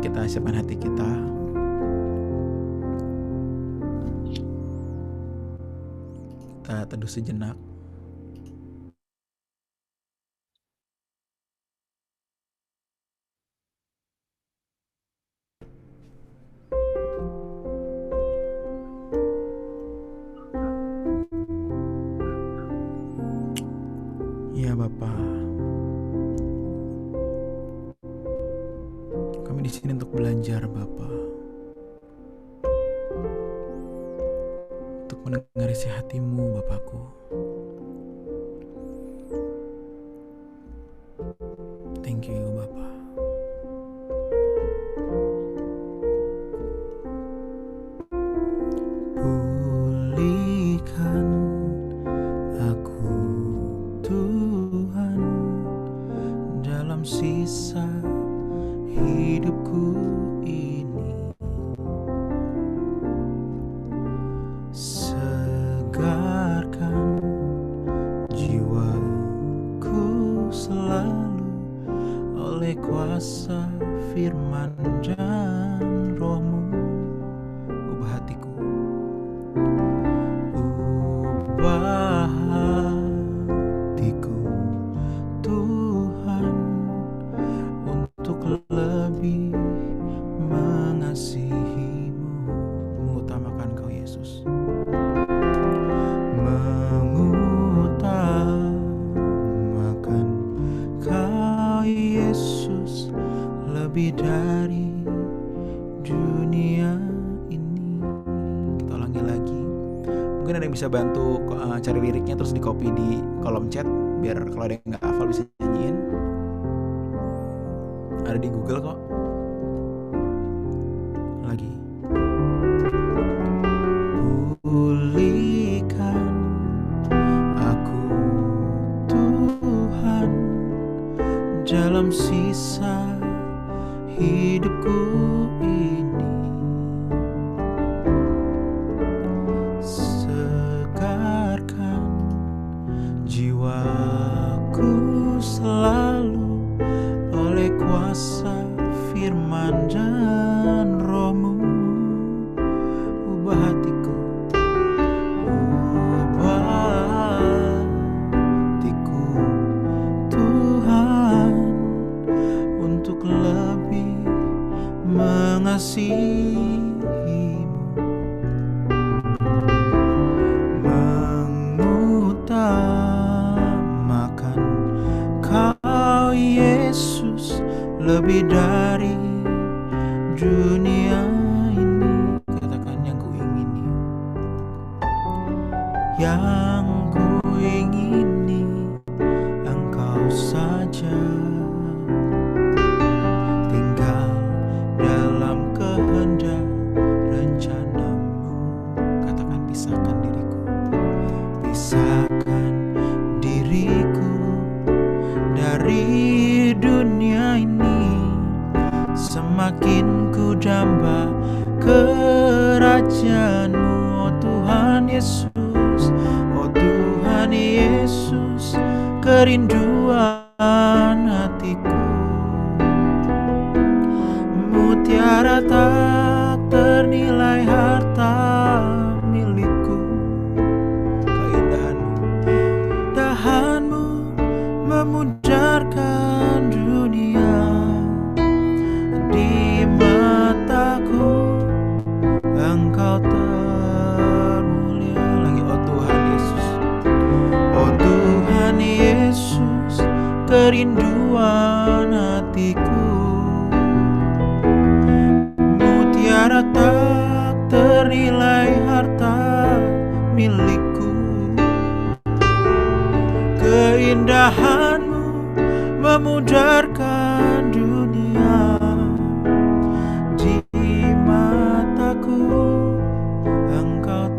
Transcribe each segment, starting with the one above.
Mari kita siapkan hati kita. Kita teduh sejenak. Ya Bapa, kami di sini untuk belajar Bapa, untuk mendengar isi hatimu Bapakku. Thank you Bapa. Pulihkan aku Tuhan dalam sisa hidupku ini. Segarkan jiwaku selalu oleh kuasa firman dan roh-Mu. Ubah hatiku, ubah hatiku Tuhan, untuk lebih mengasihi-Mu, mengutamakan Kau Yesus, mengutamakan Kau Yesus lebih dari dunia ini. Kita ulangi lagi. Mungkin ada yang bisa bantu cari liriknya terus di copy di kolom chat, biar kalau ada yang nggak hafal bisa nyanyiin. Ada di Google kok. Lagi. Pulihkan aku Tuhan dalam sisa hidupku ini. Segarkan jiwaku selalu oleh kuasa firman dan roh-Mu. Ubah hatiku, ubah hatiku Tuhan, untuk lebih mengasihi-Mu, mengutamakan Kau Yesus lebih dari dunia ini. Katakan, yang kuingini, yang kuingini Engkau saja, tinggal dalam kehendak rencana-Mu. Katakan, pisahkan diriku, pisahkan diriku dari dunia ini. Semakin ku damba kerajaan-Mu, oh Tuhan Yesus, oh Tuhan Yesus, kerinduan hatiku. Mutiara tak ternilai harta milikku. Keindahan-Mu, dahan-Mu memudarkan dunia. Di mataku Engkau termulia. Lagi, oh Tuhan Yesus, oh Tuhan Yesus, kerinduan hatiku. Mutiara tak ternilai harta milikku. Keindahan-Mu memudarkan dunia. Di mataku Engkau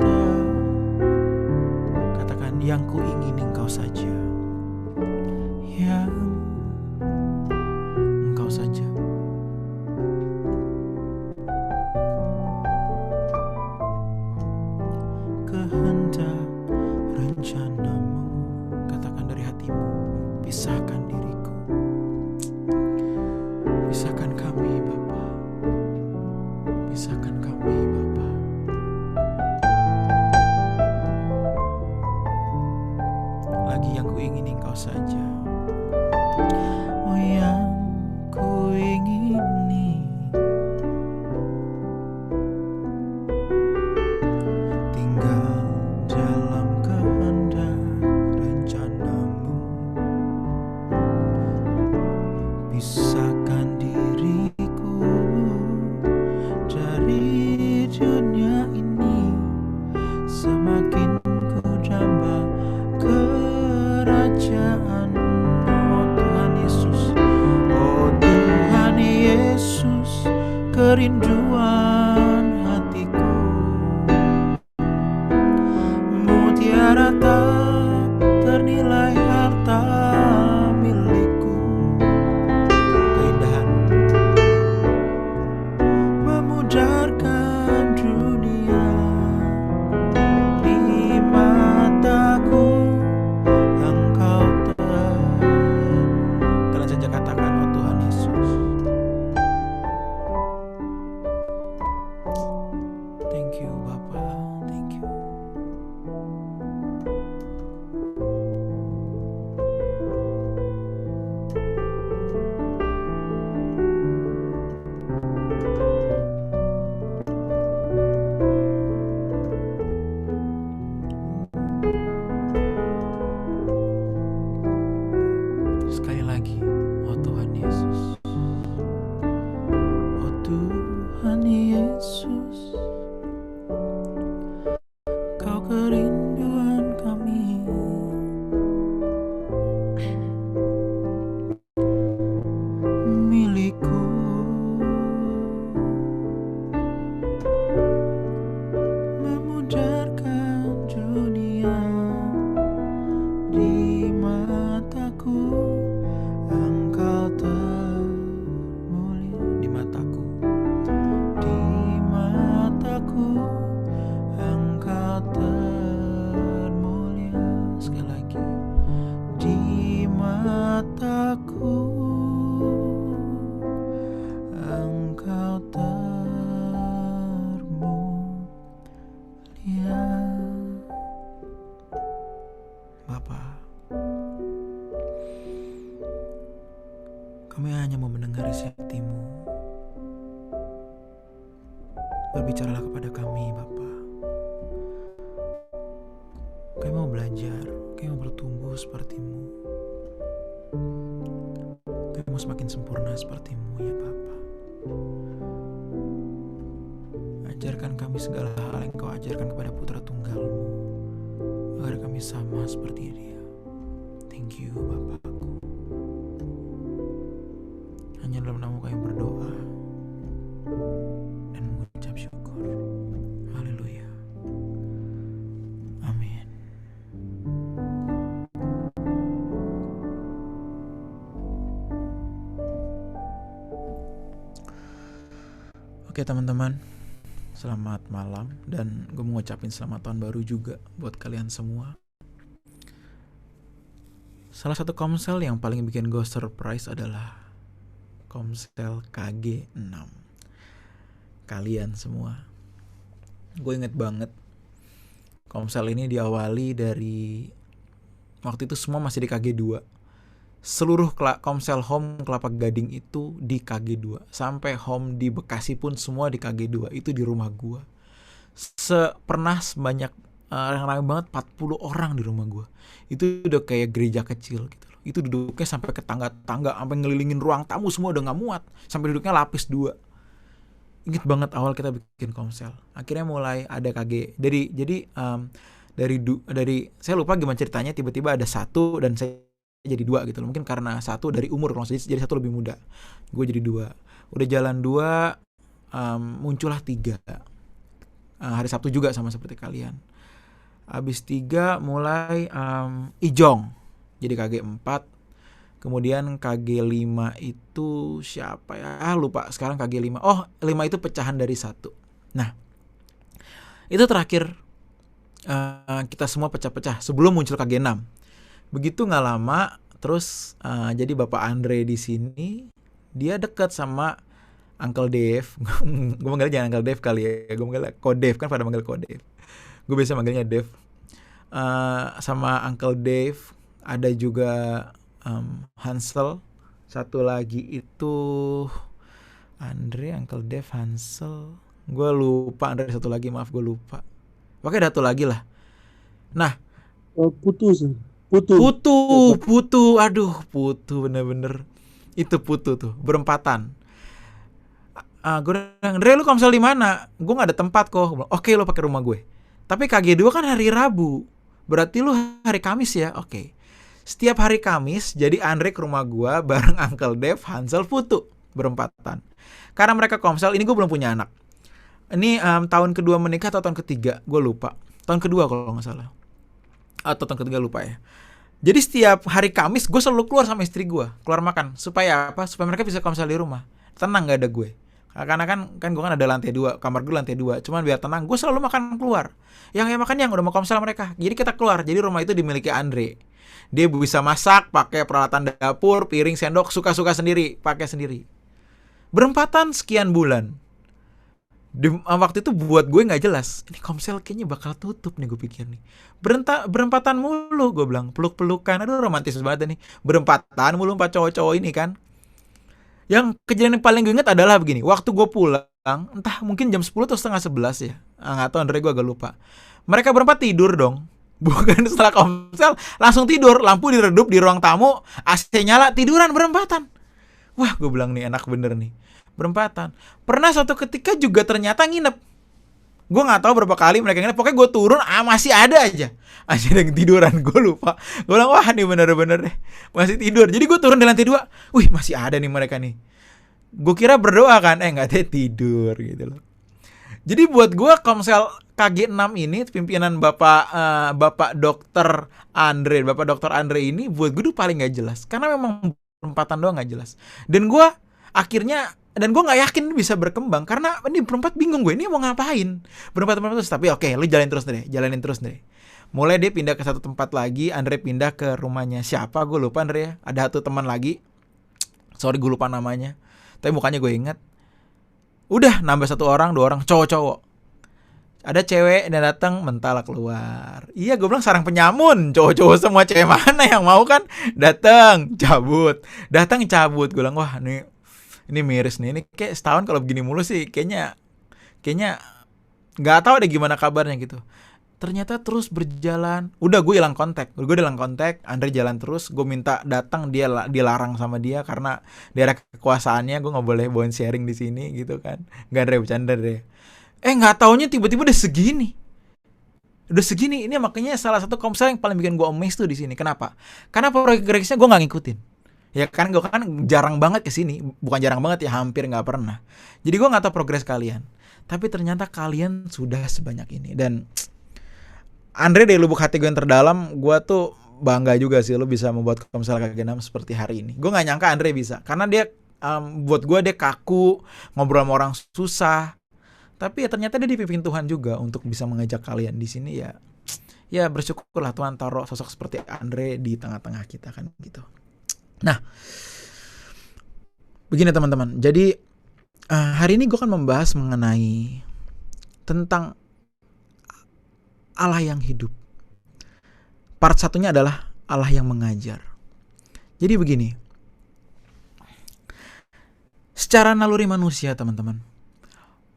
katakan, yang kuingini Engkau saja, yang Engkau saja. Kehendak rencana-Mu. Katakan dari hatimu, pisahkan diriku, pisahkan kami Bapa. pisahkan diriku dari dunia ini, semakin ku jamba kerajaan. Oh Tuhan Yesus, oh Tuhan Yesus, kerinduan hatiku, mutiara tak ternilai harta milikku. Keindahan memudarkan dunia di mataku, Engkau kalian saja katakan, oh Tuhan Yesus. Thank you Bapa, thank you. Sekali lagi, oh Tuhan Yesus, oh Tuhan Yesus, Kau kerinduan kami, milikku, memudarkan dunia di mataku, Engkau termulia di mataku, di mataku, Engkau termulia. Sekali lagi, di mataku, Engkau termulia. Bapa, kami hanya mau mendengar isi hati-Mu. Berbicaralah kepada kami, Bapa. Kami mau belajar, kami mau bertumbuh seperti-Mu. Kami mau semakin sempurna seperti-Mu, ya Bapa. Ajarkan kami segala hal yang Kau ajarkan kepada putra tunggal-Mu, agar kami sama seperti Dia. Thank you, Bapakku. Hanya dalam nama kami berdoa dan mengucap syukur. Haleluya. Amin. Oke teman-teman, selamat malam, dan gue mau ngucapin selamat tahun baru juga buat kalian semua. Salah satu komsel yang paling bikin gue surprise adalah komsel KG6. Kalian semua, gue inget banget komsel ini diawali dari waktu itu semua masih di KG2. Seluruh komsel home Kelapa Gading itu di KG2. Sampai home di Bekasi pun semua di KG2. Itu di rumah gue. Pernah sebanyak yang ramai banget 40 orang di rumah gue. Itu udah kayak gereja kecil gitu loh. Itu duduknya sampai ke tangga-tangga, sampai ngelilingin ruang tamu semua udah gak muat. Sampai duduknya lapis 2. Ingat banget awal kita bikin komsel. Akhirnya mulai ada KG. Jadi saya lupa gimana ceritanya, tiba-tiba ada 1 dan saya jadi 2 gitu loh. Mungkin karena 1 dari umur, kalau jadi 1 lebih muda, gue jadi 2. Udah jalan 2, muncullah 3. Hari Sabtu juga sama seperti kalian. Habis 3 mulai Ijong jadi KG4. Kemudian KG5 itu siapa ya? Lupa sekarang KG5. Oh, 5 itu pecahan dari 1. Nah, itu terakhir kita semua pecah-pecah sebelum muncul KG6. Begitu nggak lama, terus jadi Bapak Andre di sini, dia dekat sama Uncle Dave. Gue manggilnya jangan Uncle Dave kali ya, gue manggilnya Kodev, kan pada manggil Kodev. Gue biasa manggilnya Dave. Sama Uncle Dave, ada juga Hansel. Satu lagi itu Andre, Uncle Dave, Hansel. Gue lupa Andre satu lagi, maaf gue lupa. Pokoknya ada satu lagi lah. Nah, Putu, aduh Putu bener-bener. Itu Putu tuh, berempatan. Gue bilang, Andre lu komsel di mana? Gue nggak ada tempat kok. Oke, lu pakai rumah gue. Tapi KG2 kan hari Rabu. Berarti lu hari Kamis ya? Oke. Setiap hari Kamis, jadi Andre ke rumah gue bareng Uncle Dev, Hansel, Putu. Berempatan. Karena mereka komsel, ini gue belum punya anak. Ini tahun kedua menikah atau tahun ketiga? Gue lupa. Tahun kedua kalau nggak salah. Atau tahun ketiga, lupa ya. Jadi setiap hari Kamis gue selalu keluar sama istri gue, keluar makan. Supaya apa? Supaya mereka bisa komsel di rumah. Tenang, gak ada gue. Karena kan gue kan ada lantai 2, kamar gue lantai 2. Cuman biar tenang, gue selalu makan keluar. Yang makan yang udah mau komsel mereka. Jadi kita keluar. Jadi rumah itu dimiliki Andre. Dia bisa masak, pakai peralatan dapur, piring, sendok, suka-suka sendiri, pakai sendiri. Berempatan sekian bulan. Waktu itu buat gue nggak jelas. Ini komsel kayaknya bakal tutup nih, gue pikir nih. Berempatan mulu, gue bilang, peluk-pelukan. Aduh, romantis banget nih. Berempatan mulu 4 cowok-cowok ini kan. Yang kejadian yang paling gue ingat adalah begini. Waktu gue pulang, entah mungkin jam 10 atau setengah 11 ya. Nggak tahu, Andre, gue agak lupa. Mereka berempat tidur dong. Bukan setelah komsel, langsung tidur. Lampu diredup di ruang tamu, AC nyala, tiduran berempatan. Wah, gue bilang nih enak bener nih. Berempatan. Pernah suatu ketika juga ternyata nginep. Gue gak tahu berapa kali mereka nginep. Pokoknya gue turun, masih ada aja. Masih ada yang tiduran, gue lupa. Gue bilang, wah nih bener-bener deh. Masih tidur. Jadi gue turun di lantai 2. Wih, masih ada nih mereka nih. Gue kira berdoa kan. Gak ada, tidur gitu loh. Jadi buat gue komsel KG6 ini, pimpinan Bapak Dokter Andre ini, buat gue tuh paling gak jelas. Karena memang berempatan doang gak jelas. Dan gue gak yakin bisa berkembang. Karena ini berempat bingung gue, ini mau ngapain. Berempat terus. Tapi oke, lu jalanin terus deh. Mulai dia pindah ke satu tempat lagi. Andre pindah ke rumahnya siapa, gue lupa Andre ya. Ada satu teman lagi, sorry gue lupa namanya, tapi mukanya gue ingat. Udah nambah 1 orang, 2 orang, cowok-cowok. Ada cewek dan datang, mentala keluar. Iya, gue bilang sarang penyamun. Cowok-cowok semua, cewek mana yang mau kan? Datang cabut. Gue bilang, wah ini miris nih. Ini kayak setahun kalau begini mulu sih, kayaknya nggak tahu deh gimana kabarnya gitu. Ternyata terus berjalan. Udah gue hilang kontak. Andre jalan terus. Gue minta datang, dia dilarang sama dia karena daerah kekuasaannya. Gue nggak boleh bawain sharing di sini gitu kan. Gak ada, bercanda deh. Nggak taunya tiba-tiba udah segini. Ini makanya salah satu komsel yang paling bikin gue amazed tuh di sini. Kenapa? Karena progresnya gue nggak ngikutin. Ya kan, gue kan jarang banget kesini. Bukan jarang banget ya, hampir nggak pernah. Jadi gue nggak tahu progres kalian. Tapi ternyata kalian sudah sebanyak ini. Dan Andre, dari lubuk hati gue yang terdalam, gue tuh bangga juga sih lo bisa membuat komsel KG6 seperti hari ini. Gue nggak nyangka Andre bisa. Karena dia buat gue dia kaku, ngobrol sama orang susah. Tapi ya ternyata dia dipimpin Tuhan juga untuk bisa mengajak kalian di sini ya. Ya bersyukurlah Tuhan taruh sosok seperti Andre di tengah-tengah kita kan gitu. Nah, begini teman-teman. Jadi hari ini gue akan membahas mengenai tentang Allah yang hidup. Part satunya adalah Allah yang mengajar. Jadi begini. Secara naluri manusia teman-teman,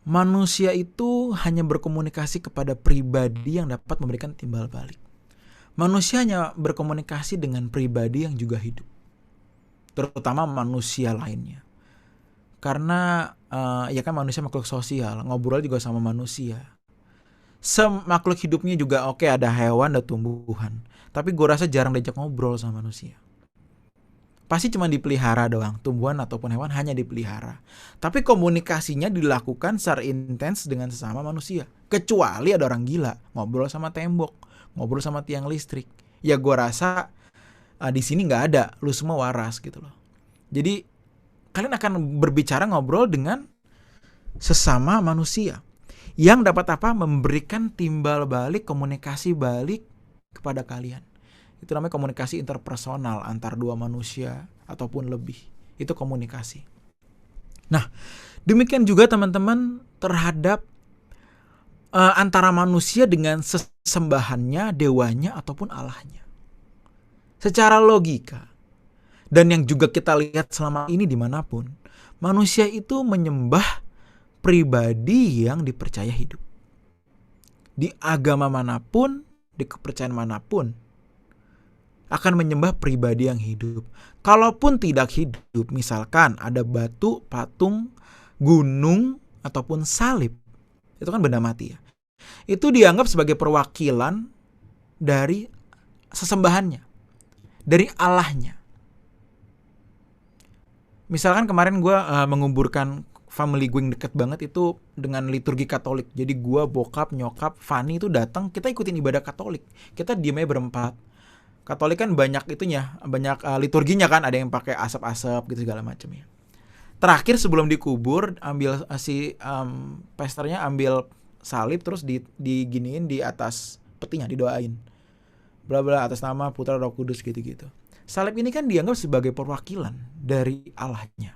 manusia itu hanya berkomunikasi kepada pribadi yang dapat memberikan timbal balik. Manusia hanya berkomunikasi dengan pribadi yang juga hidup, terutama manusia lainnya. Karena ya kan manusia makhluk sosial, ngobrol juga sama manusia. Makhluk hidupnya juga oke, ada hewan, ada tumbuhan. Tapi gue rasa jarang diajak ngobrol sama manusia. Pasti cuma dipelihara doang, tumbuhan ataupun hewan hanya dipelihara. Tapi komunikasinya dilakukan secara intens dengan sesama manusia. Kecuali ada orang gila, ngobrol sama tembok, ngobrol sama tiang listrik. Ya gue rasa di sini nggak ada, lu semua waras gitu loh. Jadi kalian akan berbicara ngobrol dengan sesama manusia yang dapat apa? Memberikan timbal balik, komunikasi balik kepada kalian. Itu namanya komunikasi interpersonal antar dua manusia ataupun lebih. Itu komunikasi. Nah, demikian juga teman-teman terhadap antara manusia dengan sesembahannya, dewanya ataupun Allahnya. Secara logika, dan yang juga kita lihat selama ini dimanapun, manusia itu menyembah pribadi yang dipercaya hidup. Di agama manapun, di kepercayaan manapun, akan menyembah pribadi yang hidup. Kalaupun tidak hidup, misalkan ada batu, patung, gunung, ataupun salib, itu kan benda mati ya. Itu dianggap sebagai perwakilan dari sesembahannya, dari Allahnya. Misalkan kemarin gue menguburkan family gue yang deket banget itu dengan liturgi Katolik. Jadi gue, bokap, nyokap, Fanny itu datang, kita ikutin ibadah Katolik. Kita diamnya berempat. Katolik kan banyak itunya, banyak liturginya kan, ada yang pakai asap-asap gitu segala macam ya. Terakhir sebelum dikubur, ambil pastornya ambil salib terus diginiin di atas petinya, didoain. Bla bla atas nama Putra Roh Kudus gitu-gitu. Salib ini kan dianggap sebagai perwakilan dari Allahnya.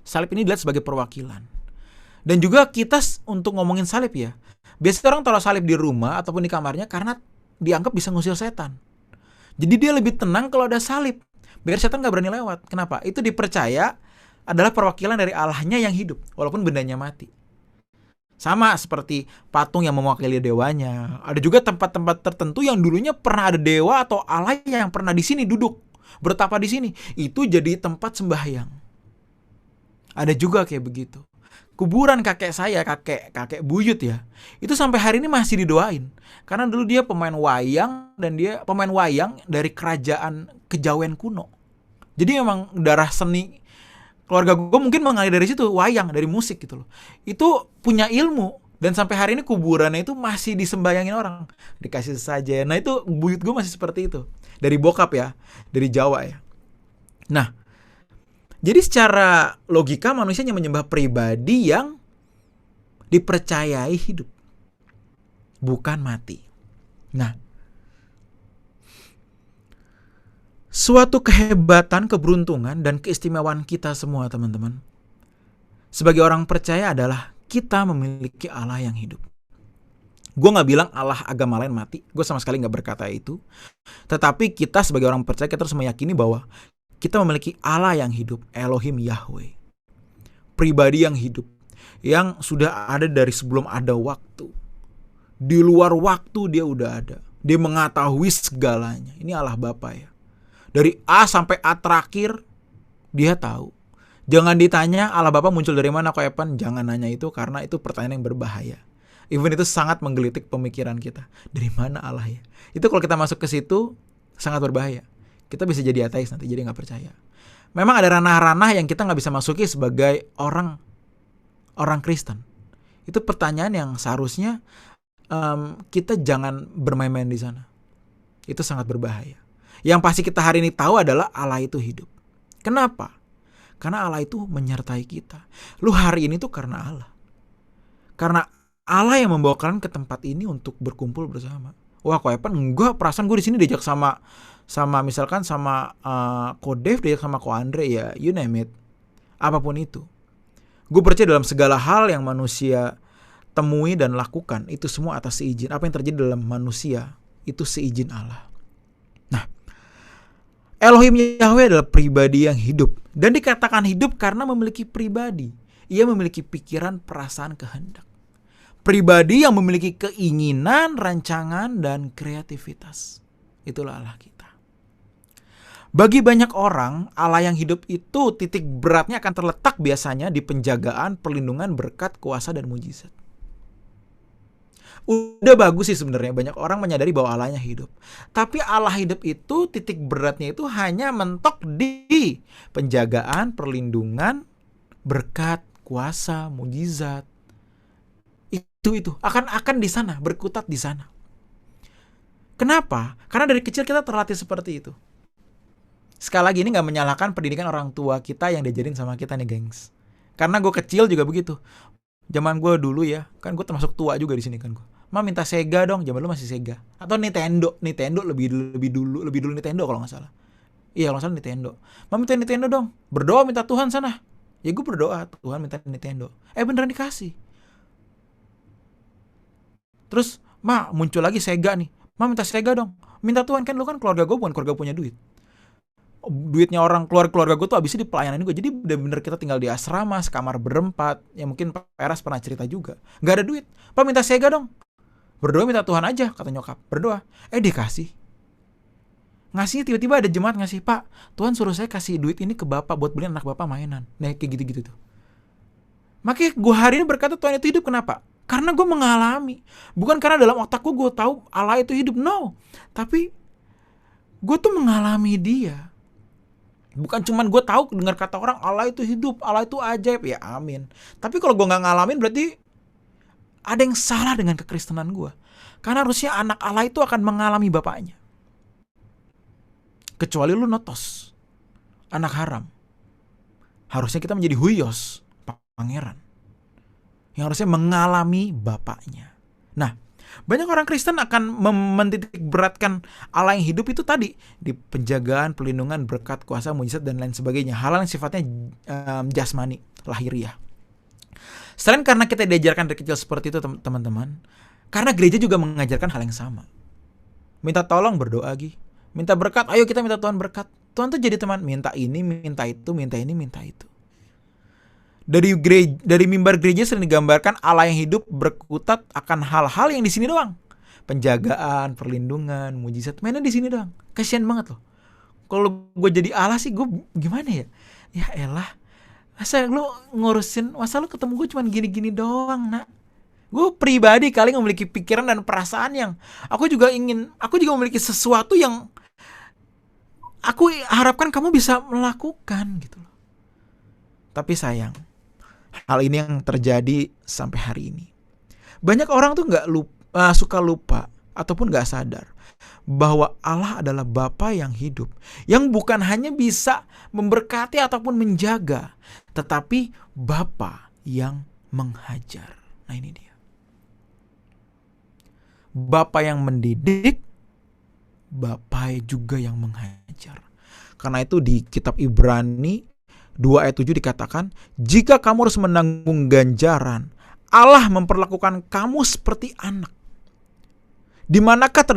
Salib ini dilihat sebagai perwakilan. Dan juga kita untuk ngomongin salib ya, biasanya orang taruh salib di rumah ataupun di kamarnya karena dianggap bisa ngusir setan. Jadi dia lebih tenang kalau ada salib, biar setan gak berani lewat. Kenapa? Itu dipercaya adalah perwakilan dari Allahnya yang hidup, walaupun bendanya mati. Sama seperti patung yang mewakili dewanya. Ada juga tempat-tempat tertentu yang dulunya pernah ada dewa atau Allah yang pernah di sini duduk, bertapa di sini. Itu jadi tempat sembahyang. Ada juga kayak begitu. Kuburan kakek saya, kakek buyut ya, itu sampai hari ini masih didoain. Karena dulu dia pemain wayang, dan dia pemain wayang dari kerajaan Kejawen kuno. Jadi memang darah seni keluarga gue mungkin mengalir dari situ, wayang, dari musik gitu loh. Itu punya ilmu, dan sampai hari ini kuburannya itu masih disembayangin orang. Dikasih saja. Nah itu buyut gue masih seperti itu. Dari bokap ya, dari Jawa ya. Nah, jadi secara logika manusia hanya menyembah pribadi yang dipercayai hidup, bukan mati. Nah, suatu kehebatan, keberuntungan, dan keistimewaan kita semua teman-teman sebagai orang percaya adalah kita memiliki Allah yang hidup. Gue gak bilang Allah agama lain mati, gue sama sekali gak berkata itu. Tetapi kita sebagai orang percaya, kita harus meyakini bahwa kita memiliki Allah yang hidup, Elohim Yahweh. Pribadi yang hidup, yang sudah ada dari sebelum ada waktu. Di luar waktu dia udah ada. Dia mengetahui segalanya. Ini Allah Bapa ya. Dari A sampai A terakhir, dia tahu. Jangan ditanya Allah Bapa muncul dari mana kok Evan. Jangan nanya itu, karena itu pertanyaan yang berbahaya. Even itu sangat menggelitik pemikiran kita. Dari mana Allah ya? Itu kalau kita masuk ke situ, sangat berbahaya. Kita bisa jadi ateis nanti, jadi gak percaya. Memang ada ranah-ranah yang kita gak bisa masuki sebagai orang Kristen. Itu pertanyaan yang seharusnya kita jangan bermain-main di sana. Itu sangat berbahaya. Yang pasti kita hari ini tahu adalah Allah itu hidup. Kenapa? Karena Allah itu menyertai kita. Lu hari ini tuh karena Allah. Karena Allah yang membawa kalian ke tempat ini untuk berkumpul bersama. Wah, kok Evan, enggak, perasaan gue di sini diajak sama misalkan sama Kodev, diajak sama Ko Andre ya, you name it. Apapun itu. Gue percaya dalam segala hal yang manusia temui dan lakukan, itu semua atas seizin. Apa yang terjadi dalam manusia, itu seizin Allah. Nah, Elohim Yahweh adalah pribadi yang hidup. Dan dikatakan hidup karena memiliki pribadi. Ia memiliki pikiran, perasaan, kehendak. Pribadi yang memiliki keinginan, rancangan, dan kreativitas. Itulah Allah kita. Bagi banyak orang, Allah yang hidup itu titik beratnya akan terletak biasanya di penjagaan, perlindungan, berkat, kuasa, dan mujizat. Udah bagus sih sebenarnya, banyak orang menyadari bahwa Allahnya hidup. Tapi Allah hidup itu titik beratnya itu hanya mentok di penjagaan, perlindungan, berkat, kuasa, mujizat. Itu akan di sana, berkutat di sana. Kenapa? Karena dari kecil kita terlatih seperti itu. Sekali lagi ini gak menyalahkan pendidikan orang tua kita yang diajarin sama kita nih gengs. Karena gue kecil juga begitu. Zaman gue dulu ya, kan gue termasuk tua juga di sini kan gue. Ma minta Sega dong, zaman lu masih Sega. Atau Nintendo lebih dulu Nintendo kalau nggak salah. Iya kalau nggak salah Nintendo. Ma minta Nintendo dong, berdoa minta Tuhan sana. Ya gue berdoa, Tuhan minta Nintendo. Beneran dikasih. Terus, Ma muncul lagi Sega nih. Ma minta Sega dong. Minta Tuhan, kan lu kan keluarga gue bukan keluarga punya duit. Duitnya orang keluarga gue tuh abisnya di pelayanan gue. Jadi bener-bener kita tinggal di asrama, sekamar berempat. Ya mungkin Pak Eras pernah cerita juga. Gak ada duit. Pa minta Sega dong. Berdoa minta Tuhan aja, kata nyokap. Berdoa. Dikasih. Ngasihnya tiba-tiba ada jemaat ngasih, Pak, Tuhan suruh saya kasih duit ini ke Bapak buat beliin anak Bapak mainan. Nah, kayak gitu-gitu tuh. Makanya gue hari ini berkata Tuhan itu hidup. Kenapa? Karena gue mengalami. Bukan karena dalam otakku gue tahu Allah itu hidup. No. Tapi gue tuh mengalami dia. Bukan cuman gue tahu dengar kata orang Allah itu hidup, Allah itu ajaib. Ya amin. Tapi kalau gue gak ngalamin berarti ada yang salah dengan kekristenan gue. Karena harusnya anak Allah itu akan mengalami bapaknya. Kecuali lu notos, anak haram. Harusnya kita menjadi huyos, pangeran, yang harusnya mengalami bapaknya. Nah, banyak orang Kristen akan mentitik beratkan Allah yang hidup itu tadi di penjagaan, pelindungan, berkat, kuasa, mujizat dan lain sebagainya. Hal yang sifatnya jasmani, lahiriah. Selain karena kita diajarkan dari kecil seperti itu teman-teman, karena gereja juga mengajarkan hal yang sama. Minta tolong berdoa Gi. Minta berkat, ayo kita minta Tuhan berkat. Tuhan tuh jadi teman, minta ini, minta itu, minta ini, minta itu. Dari mimbar gereja sering digambarkan Allah yang hidup berkutat akan hal-hal yang di sini doang. Penjagaan, perlindungan, mujizat, mainnya di sini doang. Kasian banget loh. Kalau gue jadi Allah sih gue gimana ya? Ya elah. Masa lu ngurusin, masa lu ketemu gue cuma gini-gini doang, nak. Gue pribadi kali memiliki pikiran dan perasaan yang aku juga memiliki sesuatu yang aku harapkan kamu bisa melakukan gitu loh. Tapi sayang, hal ini yang terjadi sampai hari ini. Banyak orang tuh suka lupa ataupun gak sadar bahwa Allah adalah Bapa yang hidup, yang bukan hanya bisa memberkati ataupun menjaga, tetapi Bapa yang menghajar. Nah ini dia. Bapa yang mendidik, Bapa juga yang menghajar. Karena itu di kitab Ibrani 2 ayat 7 dikatakan, jika kamu harus menanggung ganjaran, Allah memperlakukan kamu seperti anak. Di manakah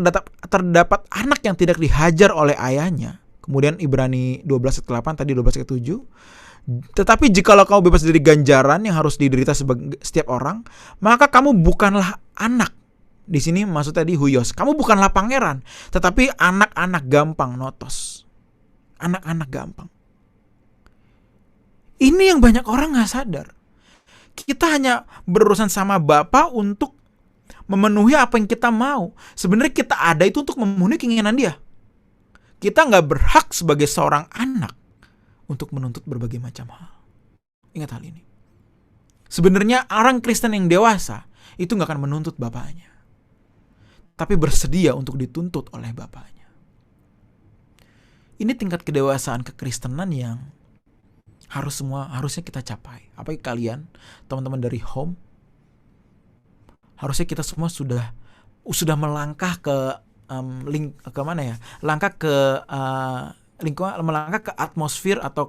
terdapat anak yang tidak dihajar oleh ayahnya? Kemudian Ibrani 12 ayat 8, tadi 12 ayat 7. Tetapi jikalau kamu bebas dari ganjaran yang harus diderita setiap orang, maka kamu bukanlah anak. Di sini maksudnya di huyos. Kamu bukanlah pangeran, tetapi anak-anak gampang, notos. Anak-anak gampang. Ini yang banyak orang gak sadar. Kita hanya berurusan sama Bapa untuk memenuhi apa yang kita mau. Sebenarnya kita ada itu untuk memenuhi keinginan dia. Kita gak berhak sebagai seorang anak untuk menuntut berbagai macam hal. Ingat hal ini. Sebenarnya orang Kristen yang dewasa itu gak akan menuntut bapaknya, tapi bersedia untuk dituntut oleh bapaknya. Ini tingkat kedewasaan kekristenan yang harusnya kita capai. Apalagi kalian, teman-teman dari home, harusnya kita semua sudah melangkah ke melangkah ke atmosfer atau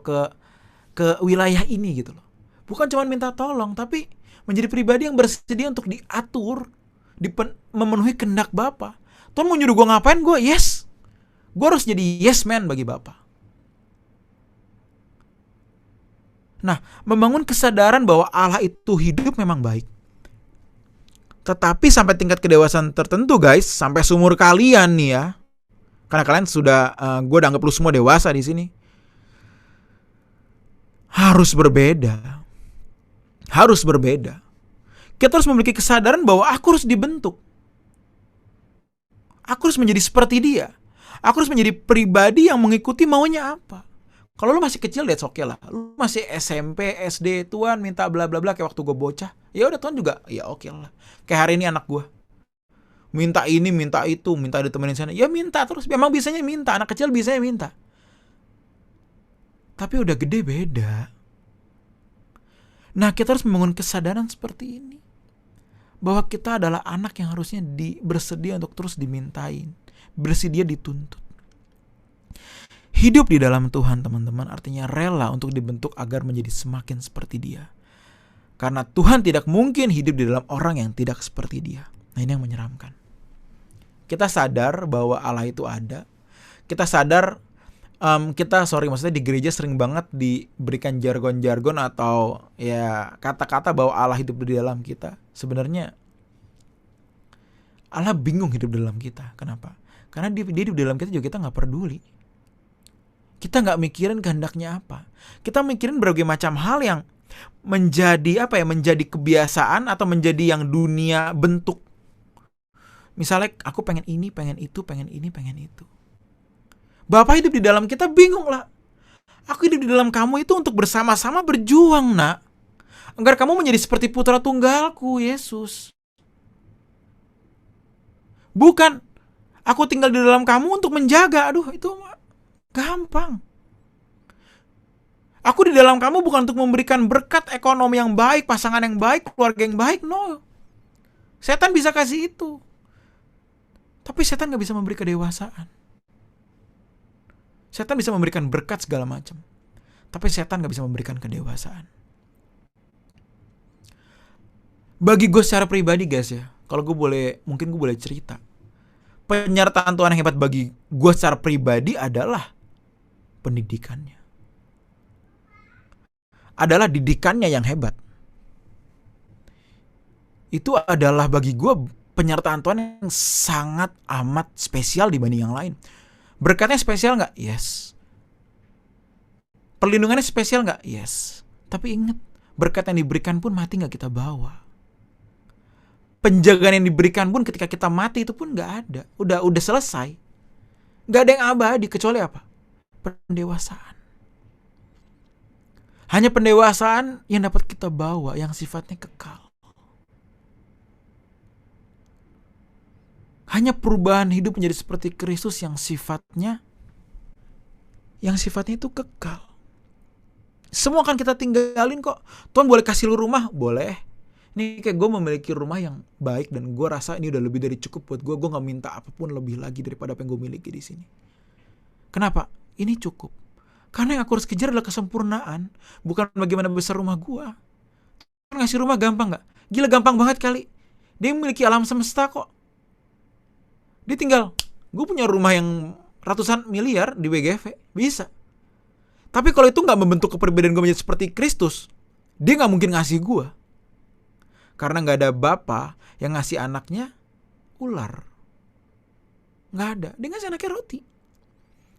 ke wilayah ini gitu loh. Bukan cuma minta tolong, tapi menjadi pribadi yang bersedia untuk diatur, memenuhi kehendak Bapa. Tuhan mau nyuruh gue ngapain, gue yes. Gue harus jadi yes man bagi Bapa. Nah, membangun kesadaran bahwa Allah itu hidup memang baik. Tetapi sampai tingkat kedewasaan tertentu guys, sampai seumur kalian nih ya. Karena kalian sudah, gue udah anggap lu semua dewasa di sini. Harus berbeda. Kita harus memiliki kesadaran bahwa aku harus dibentuk. Aku harus menjadi seperti dia. Aku harus menjadi pribadi yang mengikuti maunya apa. Kalau lu masih kecil, that's okay lah. Lu masih SMP, SD, Tuhan minta bla bla bla kayak waktu gue bocah. Ya udah Tuhan juga, ya oke lah. Kayak hari ini anak gue. Minta ini, minta itu, minta ditemenin sana. Ya minta terus, memang bisanya minta. Anak kecil bisanya minta. Tapi udah gede beda. Nah, kita harus membangun kesadaran seperti ini. Bahwa kita adalah anak yang harusnya bersedia untuk terus dimintain. Bersedia dituntut. Hidup di dalam Tuhan, teman-teman, artinya rela untuk dibentuk agar menjadi semakin seperti Dia. Karena Tuhan tidak mungkin hidup di dalam orang yang tidak seperti Dia. Nah, ini yang menyeramkan. Kita sadar bahwa Allah itu ada. Kita sadar, maksudnya di gereja sering banget diberikan jargon-jargon atau ya kata-kata bahwa Allah hidup di dalam kita. Sebenarnya Allah bingung hidup di dalam kita. Kenapa? Karena dia di dalam kita juga kita gak peduli. Kita gak mikirin kehendaknya apa. Kita mikirin berbagai macam hal yang menjadi menjadi kebiasaan atau menjadi yang dunia bentuk. Misalnya aku pengen ini, pengen itu, pengen ini, pengen itu. Bapa hidup di dalam kita, bingung lah. Aku hidup di dalam kamu itu untuk bersama-sama berjuang, nak. Agar kamu menjadi seperti putra tunggalku, Yesus. Bukan aku tinggal di dalam kamu untuk menjaga. Aduh, itu gampang. Aku di dalam kamu bukan untuk memberikan berkat ekonomi yang baik, pasangan yang baik, keluarga yang baik. No. Setan bisa kasih itu. Tapi setan gak bisa memberi kedewasaan. Setan bisa memberikan berkat segala macam. Tapi setan gak bisa memberikan kedewasaan. Bagi gue secara pribadi guys ya, kalau mungkin gue boleh cerita. Penyertaan Tuhan yang hebat bagi gue secara pribadi adalah pendidikannya. Adalah didikannya yang hebat. Itu adalah bagi gue penyertaan Tuhan yang sangat amat spesial dibanding yang lain. Berkatnya spesial gak? Yes. Perlindungannya spesial gak? Yes. Tapi ingat, berkat yang diberikan pun mati gak kita bawa. Penjagaan yang diberikan pun ketika kita mati itu pun gak ada. Udah selesai. Gak ada yang abadi kecuali apa? Pendewasaan. Hanya pendewasaan yang dapat kita bawa, yang sifatnya kekal. Hanya perubahan hidup menjadi seperti Kristus yang sifatnya itu kekal. Semua akan kita tinggalin kok. Tuhan boleh kasih lu rumah? Boleh. Ini kayak gue memiliki rumah yang baik dan gue rasa ini udah lebih dari cukup buat gue. Gue gak minta apapun lebih lagi daripada apa yang gue miliki di sini. Kenapa? Ini cukup. Karena yang aku harus kejar adalah kesempurnaan. Bukan bagaimana besar rumah gue. Tuhan ngasih rumah gampang gak? Gila gampang banget kali. Dia memiliki alam semesta kok. Dia tinggal, gue punya rumah yang ratusan miliar di WGV, bisa. Tapi kalau itu gak membentuk kepribadian gue menjadi seperti Kristus, dia gak mungkin ngasih gue. Karena gak ada bapa yang ngasih anaknya ular. Gak ada, dia ngasih anaknya roti.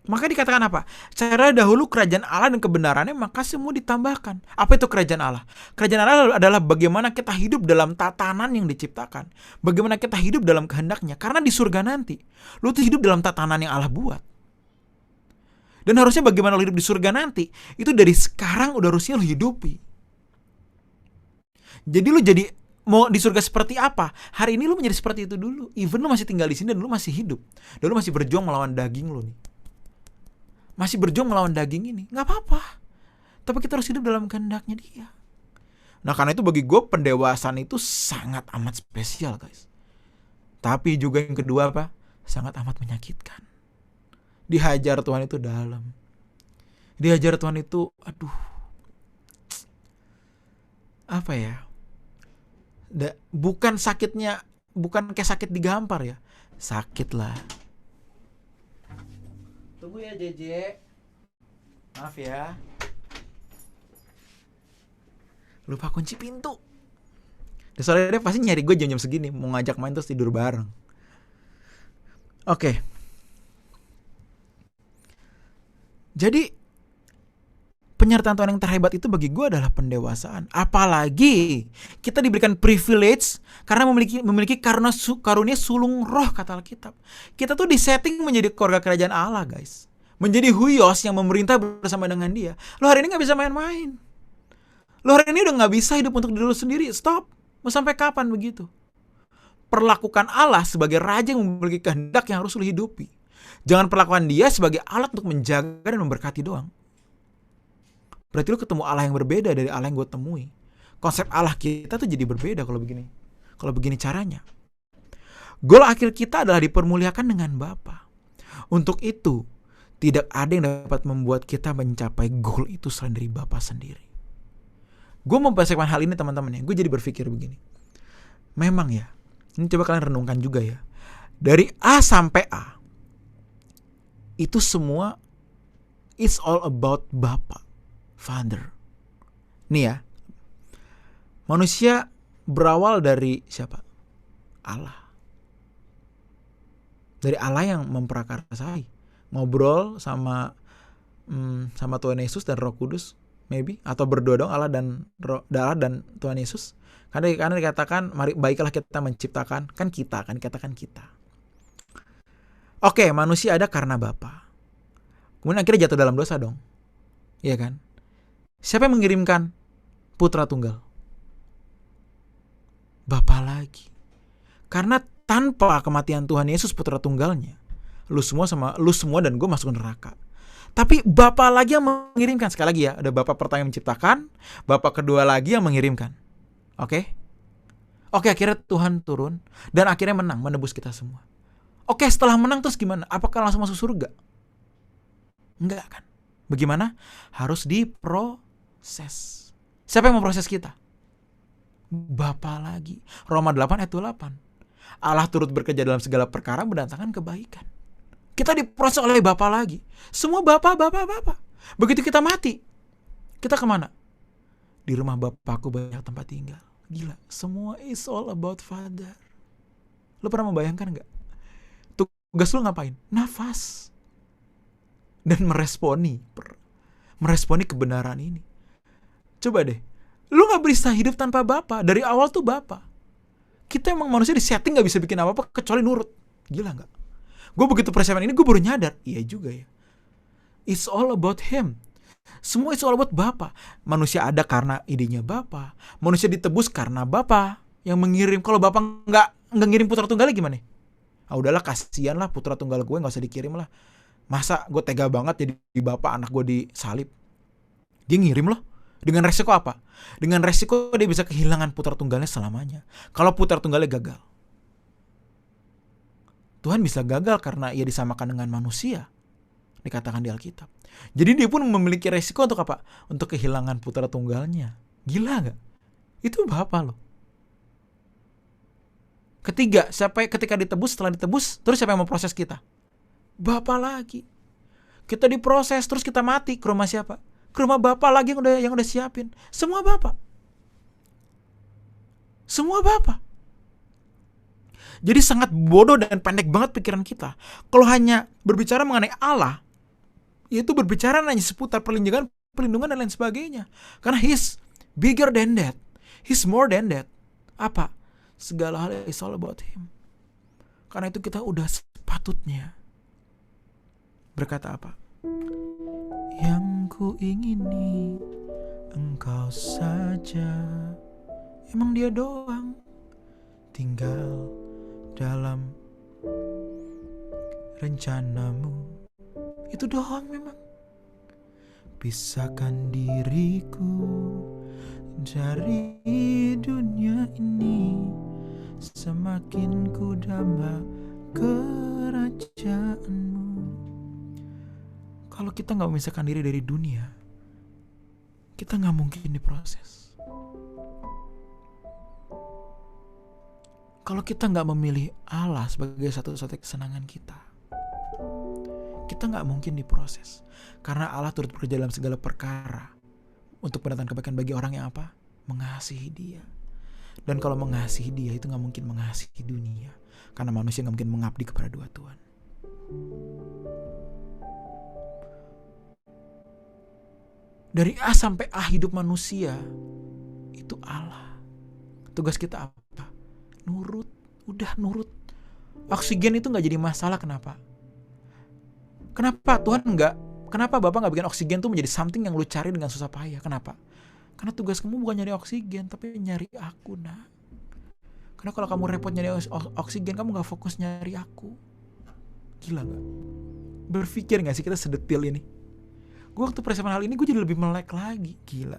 Maka dikatakan apa? Cara dahulu kerajaan Allah dan kebenarannya, maka semua ditambahkan. Apa itu kerajaan Allah? Kerajaan Allah adalah bagaimana kita hidup dalam tatanan yang diciptakan. Bagaimana kita hidup dalam kehendaknya. Karena di surga nanti, lu tuh hidup dalam tatanan yang Allah buat. Dan harusnya bagaimana lu hidup di surga nanti, itu dari sekarang udah harusnya lu hidupi. Jadi lu jadi mau di surga seperti apa? Hari ini lu menjadi seperti itu dulu. Even lu masih tinggal di sini dan lu masih hidup. Dan lu masih berjuang melawan daging lu nih. Masih berjuang melawan daging ini, gak apa-apa. Tapi kita harus hidup dalam kehendaknya dia. Nah karena itu bagi gue pendewasaan itu sangat amat spesial guys. Tapi juga yang kedua apa? Sangat amat menyakitkan. Dihajar Tuhan itu dalam. Dihajar Tuhan itu, aduh. Apa ya? Bukan sakitnya, bukan kayak sakit digampar ya. Sakit lah. Tunggu ya JJ. Maaf ya. Lupa kunci pintu. Soalnya dia pasti nyari gue jam-jam segini, mau ngajak main terus tidur bareng. Oke. Jadi penyertaan Tuhan yang terhebat itu bagi gue adalah pendewasaan. Apalagi kita diberikan privilege karena memiliki karunia sulung roh kata Alkitab. Kita tuh disetting menjadi keluarga kerajaan Allah guys. Menjadi huyos yang memerintah bersama dengan dia. Lo hari ini gak bisa main-main. Lo hari ini udah gak bisa hidup untuk diri lo sendiri. Stop. Mau sampai kapan begitu? Perlakukan Allah sebagai raja yang memiliki kehendak yang harus lo hidupi. Jangan perlakukan dia sebagai alat untuk menjaga dan memberkati doang. Berarti lu ketemu Allah yang berbeda dari Allah yang gue temui. Konsep Allah kita tuh jadi berbeda kalau begini. Kalau begini caranya. Goal akhir kita adalah dipermuliakan dengan Bapa. Untuk itu, tidak ada yang dapat membuat kita mencapai goal itu selain dari Bapa sendiri. Gue mempersiapkan hal ini teman-teman ya. Gue jadi berpikir begini. Memang ya, ini coba kalian renungkan juga ya. Dari A sampai A, itu semua it's all about Bapa. Father. Nih ya. Manusia berawal dari siapa? Allah. Dari Allah yang memprakarsai. Ngobrol sama Tuhan Yesus dan Roh Kudus, maybe, atau berdoa dong Allah dan Tuhan Yesus. Karena dikatakan, mari baiklah kita menciptakan, dikatakan kita. Oke, manusia ada karena Bapa. Kemudian akhirnya jatuh dalam dosa dong. Iya kan? Siapa yang mengirimkan Putra Tunggal? Bapa lagi. Karena tanpa kematian Tuhan Yesus Putra Tunggalnya, lu semua dan gue masuk neraka. Tapi Bapa lagi yang mengirimkan. Sekali lagi ya, ada Bapa pertama yang menciptakan, Bapa kedua lagi yang mengirimkan. Oke, akhirnya Tuhan turun dan akhirnya menang, menebus kita semua. Oke, setelah menang terus gimana? Apakah langsung masuk surga? Enggak kan? Bagaimana? Harus diproses. Siapa yang memproses kita? Bapa lagi. Roma 8 ayat 28. Allah turut bekerja dalam segala perkara mendatangkan kebaikan. Kita diproses oleh Bapa lagi. Semua Bapa. Begitu kita mati, kita kemana? Di rumah Bapakku banyak tempat tinggal. Gila, semua is all about Father. Lu pernah membayangkan gak? Tugas lu ngapain? Nafas. Dan meresponi kebenaran ini. Coba deh, lu gak bisa hidup tanpa Bapa. Dari awal tuh Bapa. Kita emang manusia disetting gak bisa bikin apa-apa kecuali nurut. Gila gak? Gue begitu persiapan ini gue baru nyadar. Iya juga ya. It's all about Him. Semua it's all about Bapa. Manusia ada karena idenya Bapa. Manusia ditebus karena Bapa yang mengirim. Kalau Bapa nggak ngirim Putra Tunggalnya gimana? Udahlah, kasihan lah Putra Tunggal gue, nggak usah dikirim lah. Masa gue tega banget jadi Bapa anak gue disalib. Dia ngirim loh. Dengan resiko apa? Dengan resiko dia bisa kehilangan Putra Tunggalnya selamanya. Kalau Putra Tunggalnya gagal. Tuhan bisa gagal karena ia disamakan dengan manusia. Dikatakan di Alkitab. Jadi dia pun memiliki resiko untuk apa? Untuk kehilangan Putra Tunggalnya. Gila gak? Itu Bapa loh. Ketiga, ketika ditebus, setelah ditebus, terus siapa yang memproses kita? Bapa lagi. Kita diproses, terus kita mati. Ke rumah siapa? Ke rumah Bapa lagi yang udah siapin. Semua Bapa. Jadi sangat bodoh dan pendek banget pikiran kita. Kalau hanya berbicara mengenai Allah, yaitu berbicara hanya seputar perlindungan dan lain sebagainya. Karena He's bigger than that. He's more than that. Apa? Segala hal is all about Him. Karena itu kita udah sepatutnya berkata apa? Yang ku ingini Engkau saja. Emang Dia doang tinggal dalam rencanamu. Itu doang memang. Pisahkan diriku dari dunia ini, semakin ku damba kerajaanmu. Kalau kita gak memisahkan diri dari dunia, kita gak mungkin diproses. Kalau kita gak memilih Allah sebagai satu-satunya kesenangan kita gak mungkin diproses. Karena Allah turut bekerja dalam segala perkara untuk mendatangkan kebaikan bagi orang yang apa? Mengasihi Dia. Dan kalau mengasihi Dia itu gak mungkin mengasihi dunia. Karena manusia gak mungkin mengabdi kepada dua Tuhan. Dari A sampai A hidup manusia itu Allah. Tugas kita apa? Nurut. Udah nurut. Oksigen itu gak jadi masalah. Kenapa? Kenapa Bapak gak bikin oksigen tuh menjadi something yang lu cari dengan susah payah? Kenapa? Karena tugas kamu bukan nyari oksigen, tapi nyari aku, nak. Karena kalau kamu repot nyari oksigen, kamu gak fokus nyari aku. Gila gak? Berpikir gak sih kita sedetil ini? Gue waktu persiapan hal ini gue jadi lebih melek lagi. Gila.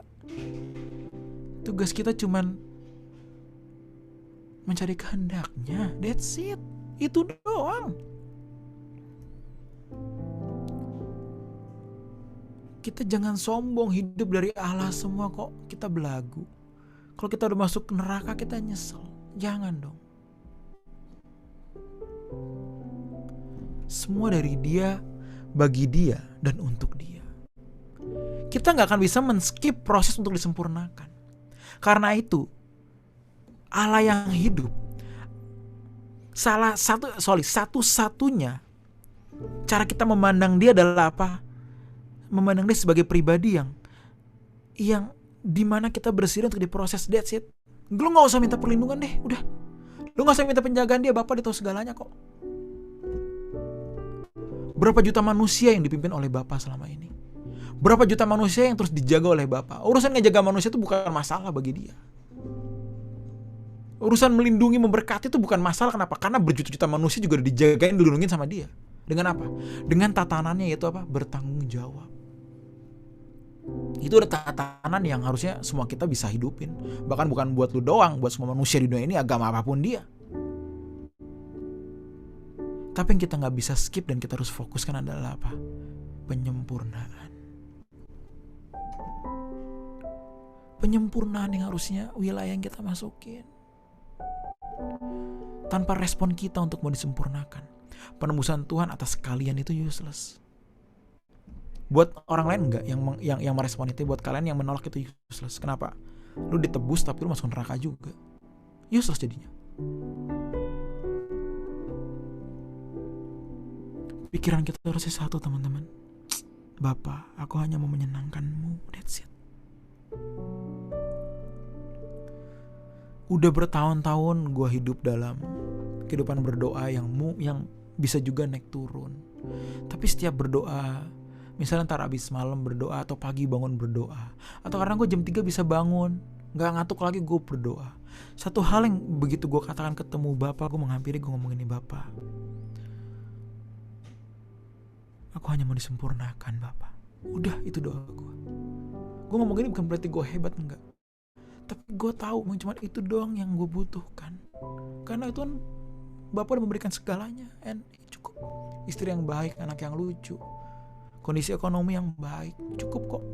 Tugas kita cuman mencari kehendaknya. That's it. Itu doang. Kita jangan sombong hidup dari Allah semua kok. Kita belagu. Kalau kita udah masuk neraka kita nyesel. Jangan dong. Semua dari Dia, bagi Dia, dan untuk Dia. Kita gak akan bisa men-skip proses untuk disempurnakan. Karena itu Allah yang hidup Satu-satunya cara kita memandang dia adalah apa? Memandang dia sebagai pribadi yang dimana kita bersedia untuk diproses. That's it. Lu gak usah minta perlindungan deh, udah. Lu gak usah minta penjagaan dia, Bapak dia tahu segalanya kok. Berapa juta manusia yang dipimpin oleh Bapak selama ini? Berapa juta manusia yang terus dijaga oleh Bapak? Urusan ngejaga manusia itu bukan masalah bagi dia. Urusan melindungi, memberkati itu bukan masalah. Kenapa? Karena berjuta-juta manusia juga dijagain, dilindungin sama dia. Dengan apa? Dengan tatanannya, yaitu apa? Bertanggung jawab. Itu ada tatanan yang harusnya semua kita bisa hidupin. Bahkan bukan buat lu doang, buat semua manusia di dunia ini, agama apapun dia. Tapi yang kita gak bisa skip dan kita harus fokuskan adalah apa? Penyempurnaan. Penyempurnaan yang harusnya wilayah yang kita masukin. Tanpa respon kita untuk mau disempurnakan, penebusan Tuhan atas kalian itu useless. Buat orang lain enggak yang merespon itu, buat kalian yang menolak itu useless. Kenapa? Lu ditebus tapi lu masuk neraka juga. Useless jadinya. Pikiran kita harusnya satu, teman-teman. Bapa, aku hanya mau menyenangkan-Mu. That's it. Udah bertahun-tahun gue hidup dalam kehidupan berdoa yang bisa juga naik turun. Tapi setiap berdoa, misalnya ntar abis malam berdoa atau pagi bangun berdoa, atau karena gue jam 3 bisa bangun, gak ngantuk lagi gue berdoa. Satu hal yang begitu gue katakan ketemu Bapak, gue menghampiri, gue ngomong ini, Bapak, aku hanya mau disempurnakan, Bapak. Udah, itu doa gue. Gue ngomong ini bukan berarti gue hebat, enggak. Tapi gue tahu cuma itu doang yang gue butuhkan. Karena itu kan Bapak udah memberikan segalanya, and cukup. Istri yang baik, anak yang lucu, kondisi ekonomi yang baik, cukup kok.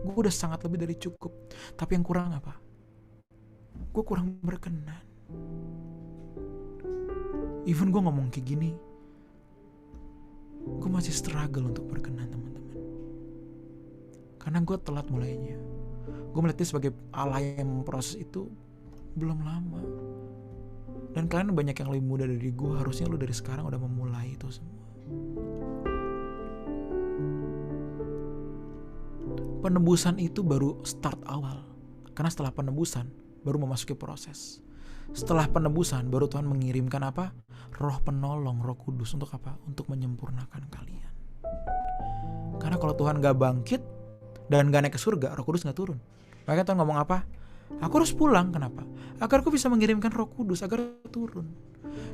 Gue udah sangat lebih dari cukup. Tapi yang kurang apa? Gue kurang berkenan. Even gue ngomong kayak gini, gue masih struggle untuk berkenan, teman-teman. Karena gue telat mulainya. Gue melihat dia sebagai Allah yang memproses itu belum lama. Dan kalian banyak yang lebih muda dari gue. Harusnya lu dari sekarang udah memulai itu semua. Penebusan itu baru start awal. Karena setelah penebusan baru memasuki proses. Setelah penebusan baru Tuhan mengirimkan apa? Roh penolong, Roh Kudus. Untuk apa? Untuk menyempurnakan kalian. Karena kalau Tuhan gak bangkit dan gak naik ke surga, Roh Kudus gak turun. Makanya Tuhan ngomong apa? Aku harus pulang. Kenapa? Agar aku bisa mengirimkan Roh Kudus, agar turun.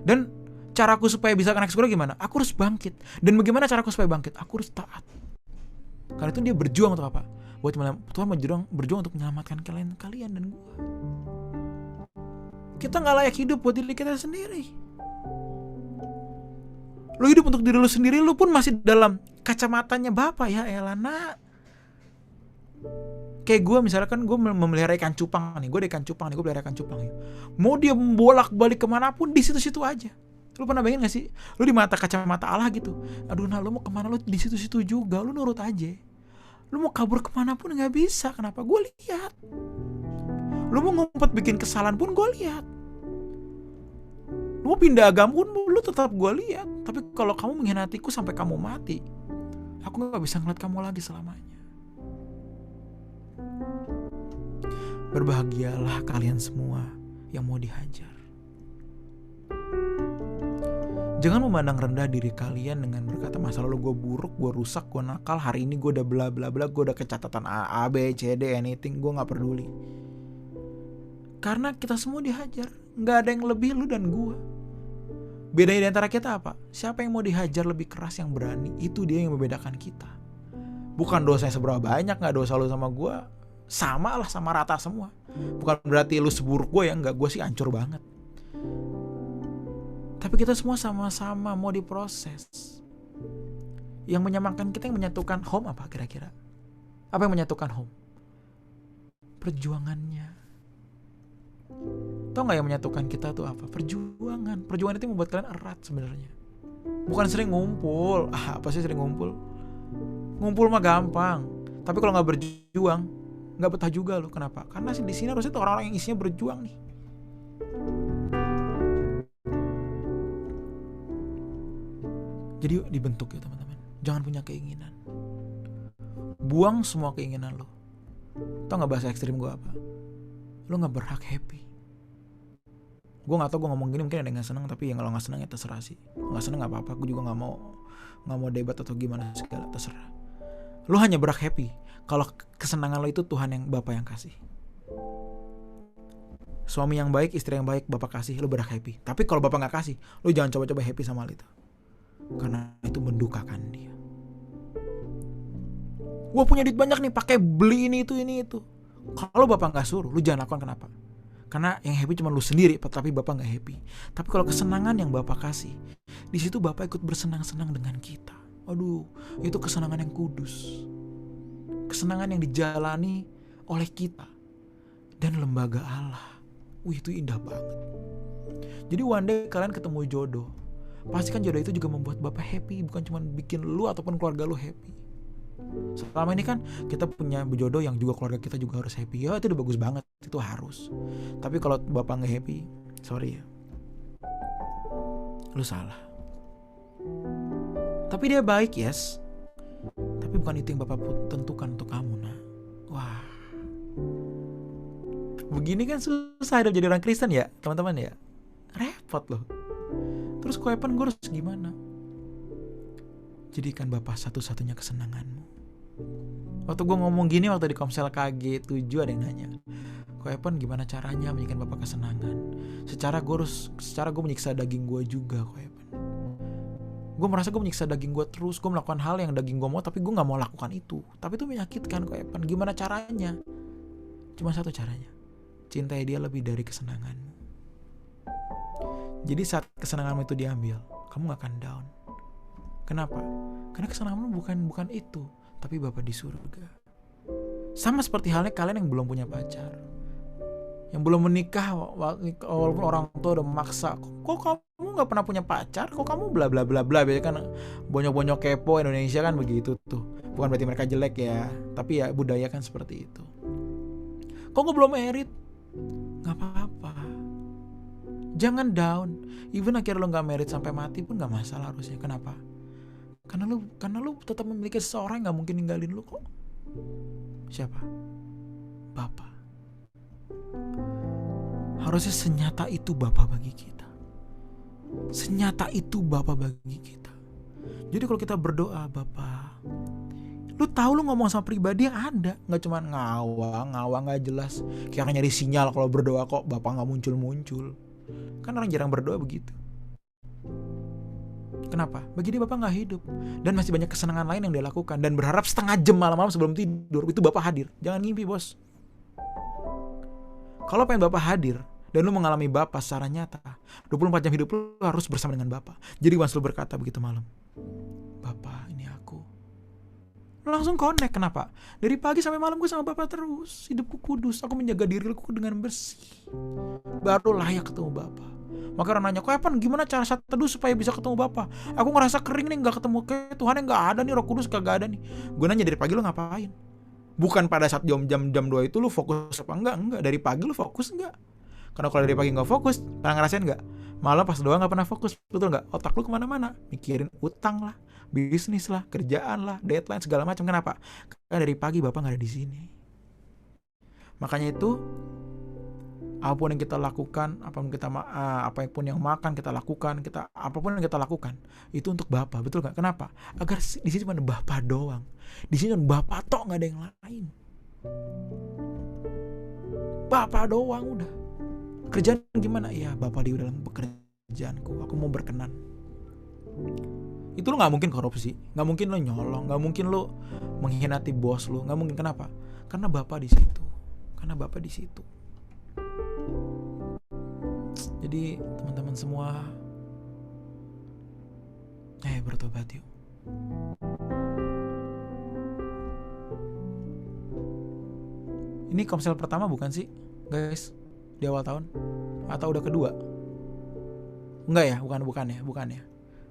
Dan caraku supaya bisa naik ke surga gimana? Aku harus bangkit. Dan bagaimana caraku supaya bangkit? Aku harus taat. Karena itu dia berjuang untuk apa? Tuhan berjuang untuk menyelamatkan kalian dan gue. Kita gak layak hidup buat diri kita sendiri. Lu hidup untuk diri lu sendiri, lu pun masih dalam kacamatanya Bapak, ya elah nak. Kayak gue misalkan gue memelihara ikan cupang nih, gue pelihara ikan cupang nih. Mau dia bolak-balik kemanapun, di situ-situ aja. Lu pernah bayangin gak sih? Lu di kacamata Allah gitu. Aduh nah, lu mau kemana, lu di situ-situ juga, lu nurut aja. Lu mau kabur kemanapun gak bisa, kenapa? Gue lihat. Lu mau ngumpet bikin kesalahan pun gue lihat. Lu mau pindah agama pun lu tetap gue lihat. Tapi kalau kamu mengkhianatiku sampai kamu mati, aku gak bisa ngeliat kamu lagi selamanya. Berbahagialah kalian semua yang mau dihajar. Jangan memandang rendah diri kalian dengan berkata masa lalu gue buruk, gue rusak, gue nakal, hari ini gue udah bla bla bla, gue udah kecatatan A, B, C, D, anything, gue gak peduli. Karena kita semua dihajar, gak ada yang lebih lu dan gue. Bedanya di antara kita apa? Siapa yang mau dihajar lebih keras, yang berani, itu dia yang membedakan kita. Bukan dosanya seberapa banyak, gak dosa lu sama gue sama lah, sama rata semua. Bukan berarti lu seburuk gue ya, enggak, gue sih hancur banget. Tapi kita semua sama-sama mau diproses. Yang menyamakan kita, yang menyatukan home apa kira-kira? Apa yang menyatukan home? Perjuangannya. Tahu gak yang menyatukan kita tuh apa? Perjuangan. Perjuangan itu membuat kalian erat sebenarnya. Bukan sering ngumpul. Apa sih sering ngumpul? Ngumpul mah gampang. Tapi kalau gak berjuang, gak betah juga loh. Kenapa? Karena di sini harusnya tuh orang-orang yang isinya berjuang nih. Jadi dibentuk ya teman-teman. Jangan punya keinginan. Buang semua keinginan lo. Tau gak bahasa ekstrim gue apa? Lo gak berhak happy. Gue gak tau gue ngomong gini mungkin ada yang gak seneng, tapi ya kalau gak seneng ya terserah sih. Gak seneng gak apa-apa, gue juga gak mau debat atau gimana segala, terserah. Lo hanya berhak happy kalau kesenangan lo itu Tuhan yang Bapa yang kasih. Suami yang baik, istri yang baik Bapak kasih, lo berhak happy. Tapi kalau Bapak gak kasih, lo jangan coba-coba happy sama hal itu, karena itu mendukakan dia. Gue punya duit banyak nih, pakai beli ini itu. Kalau Bapak gak suruh, lo jangan lakukan. Kenapa? Karena yang happy cuma lu sendiri, tapi Bapak gak happy. Tapi kalau kesenangan yang Bapak kasih, di situ Bapak ikut bersenang-senang dengan kita. Aduh, itu kesenangan yang kudus. Kesenangan yang dijalani oleh kita dan lembaga Allah. Itu indah banget. Jadi one day kalian ketemu jodoh, pastikan jodoh itu juga membuat Bapak happy, bukan cuma bikin lu ataupun keluarga lu happy. Selama ini kan kita punya jodoh yang juga keluarga kita juga harus happy. Ya itu udah bagus banget, itu harus. Tapi kalau Bapak gak happy, sorry ya, lu salah. Tapi dia baik, yes, tapi bukan itu yang Bapak tentukan untuk kamu, nah. Wah, begini kan susah hidup jadi orang Kristen ya teman-teman ya. Repot loh. Terus gue harus gimana? Jadikan Bapak satu-satunya kesenanganmu. Waktu gue ngomong gini, waktu di Komsel KG 7 ada yang nanya, Koepan gimana caranya menjadikan Bapak kesenangan? Secara gue menyiksa daging gue juga, Koepan. Gue merasa gue menyiksa daging gue terus. Gue melakukan hal yang daging gue mau, tapi gue gak mau lakukan itu. Tapi itu menyakitkan, Koepan. Gimana caranya? Cuma satu caranya, cintai dia lebih dari kesenanganmu. Jadi saat kesenanganmu itu diambil, kamu gak akan down. Kenapa? Karena kesenanganmu bukan itu, tapi Bapak di surga. Sama seperti halnya kalian yang belum punya pacar, yang belum menikah, walaupun orang tua udah memaksa. Kok kamu gak pernah punya pacar? Kok kamu bla bla bla bla. Biasanya kan bonyok-bonyok kepo Indonesia kan begitu tuh. Bukan berarti mereka jelek ya, tapi ya budaya kan seperti itu. Kok gue belum married? Gak apa-apa, jangan down. Even akhirnya lo gak married sampai mati pun gak masalah harusnya. Kenapa? Karena lu tetap memiliki seseorang yang gak mungkin ninggalin lu kok. Siapa? Bapak. Harusnya senyata itu Bapak bagi kita. Senyata itu Bapak bagi kita. Jadi kalau kita berdoa, Bapak, lu tahu lu ngomong sama pribadi yang ada, nggak cuma ngawang nggak jelas, kayak nyari sinyal kalau berdoa kok Bapak nggak muncul. Kan orang jarang berdoa begitu. Kenapa? Bagi dia Bapak nggak hidup, dan masih banyak kesenangan lain yang dia lakukan, dan berharap setengah jam malam-malam sebelum tidur itu Bapak hadir. Jangan ngimpi, bos. Kalau pengen Bapak hadir dan lu mengalami Bapak secara nyata, 24 jam hidup lu harus bersama dengan Bapak. Jadi once lu berkata begitu malam, Bapak, ini aku, langsung connect. Kenapa? Dari pagi sampai malam gue sama Bapak terus. Hidupku kudus, aku menjaga diriku dengan bersih, baru layak ketemu Bapak. Maka orang nanya, Koepan gimana cara saat teduh supaya bisa ketemu Bapak? Aku ngerasa kering nih, gak ketemu kayak Tuhan yang gak ada nih, Roh Kudus kagak ada nih. Gue nanya, dari pagi lu ngapain? Bukan pada saat jam 2 itu lu fokus apa enggak. Dari pagi lu fokus enggak? Karena kalau dari pagi gak fokus, pernah ngerasain gak? Malam pas doang gak pernah fokus, betul gak? Otak lu kemana-mana, mikirin utang lah, bisnis lah, kerjaan lah, deadline segala macam. Kenapa? Karena dari pagi Bapak gak ada di sini. Makanya itu, apapun yang kita lakukan, apapun yang makan kita lakukan, apapun yang kita lakukan itu untuk Bapak, betul gak? Kenapa? Agar di sini cuma ada Bapak doang. Di sini cuma Bapak tok, gak ada yang lain. Bapak doang udah. Kerjaan gimana? Ya Bapak di dalam pekerjaanku, aku mau berkenan. Itu lo gak mungkin korupsi, gak mungkin lo nyolong, gak mungkin lo mengkhianati bos lo, gak mungkin. Kenapa? Karena Bapak di situ. Jadi teman-teman semua, bertobat yuk. Ini komsel pertama bukan sih guys, di awal tahun? Atau udah kedua? Enggak ya, bukan ya.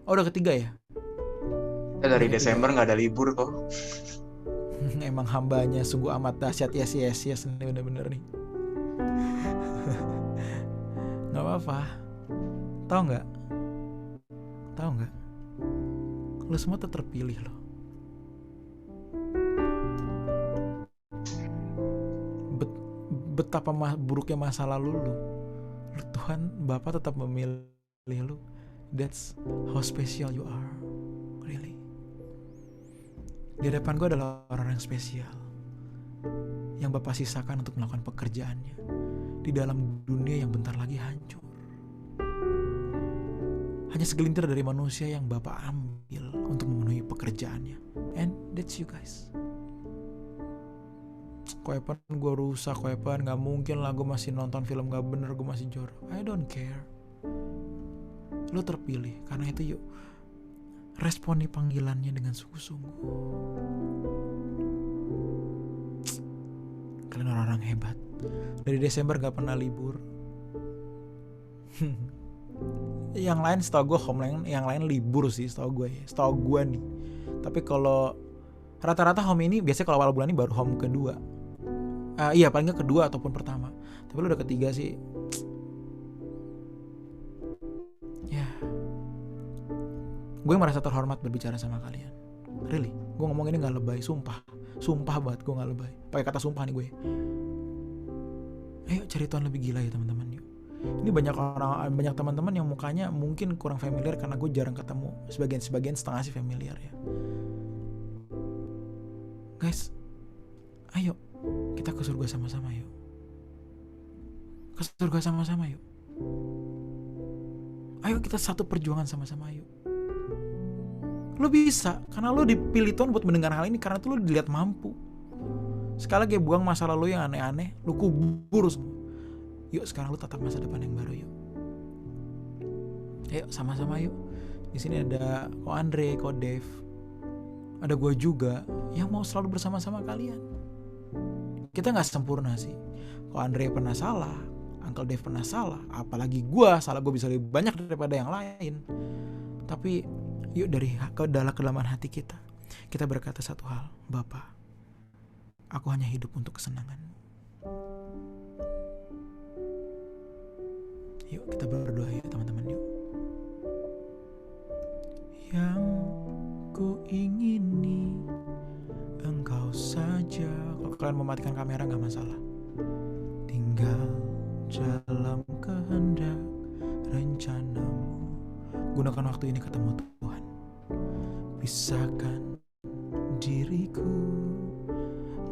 Oh, udah ketiga ya? Dari Desember gak ada libur kok. Emang hambanya sungguh amat dahsyat. Yes ini bener-bener nih. Gak apa-apa. Tahu nggak Lo semua tuh terpilih loh. Betapa buruknya masa lalu lu, Tuhan Bapa tetap memilih lu. That's how special you are, really. Di hadapan gue adalah orang yang spesial, yang Bapa sisakan untuk melakukan pekerjaannya di dalam dunia yang bentar lagi hancur. Hanya segelintir dari manusia yang Bapa ambil untuk memenuhi pekerjaannya. And that's you guys. Koepan gue rusak, Koepan gak mungkin lah gue masih nonton film gak bener, gue masih jorok. I don't care. Lo terpilih, karena itu yuk responi panggilannya dengan sungguh-sungguh. Kalian orang-orang hebat. Dari Desember gak pernah libur. Yang lain setahu gue homeland, yang lain libur sih setahu gue ya. Setahu gue nih. Tapi kalau rata-rata home ini biasanya kalau awal bulan ini baru home kedua. Iya paling gak kedua ataupun pertama. Tapi lu udah ketiga sih. Ya, gue merasa terhormat berbicara sama kalian. Really, gue ngomong ini gak lebay. Sumpah banget gue gak lebay. Pakai kata sumpah nih gue. Ayo cari Tuhan lebih gila ya teman-teman yuk. Ini banyak teman-teman yang mukanya mungkin kurang familiar karena gue jarang ketemu. Sebagian setengah sih familiar ya. Guys, ayo kita ke surga sama-sama yuk. Ke surga sama-sama yuk. Ayo kita satu perjuangan sama-sama yuk. Lo bisa, karena lo dipilih Tuhan buat mendengar hal ini karena tuh lo dilihat mampu. Sekali lagi buang masa lalu yang aneh-aneh, lo kubur semua. Yuk sekarang lo tatap masa depan yang baru yuk. Ayo sama-sama yuk. Di sini ada Ko Andre, Ko Dev, ada gue juga yang mau selalu bersama-sama kalian. Kita gak sempurna sih. Ko Andre pernah salah, Uncle Dev pernah salah, apalagi gue bisa lebih banyak daripada yang lain. Tapi yuk dari kedalaman hati kita berkata satu hal, Bapa, aku hanya hidup untuk kesenangan-Mu. Yuk kita berdoa ya teman-teman yuk. Yang ku ingini Engkau saja. Kalau kalian mematikan kamera gak masalah. Tinggal dalam kehendak rencana-Mu. Gunakan waktu ini ketemu Tuhan. Pisahkan diriku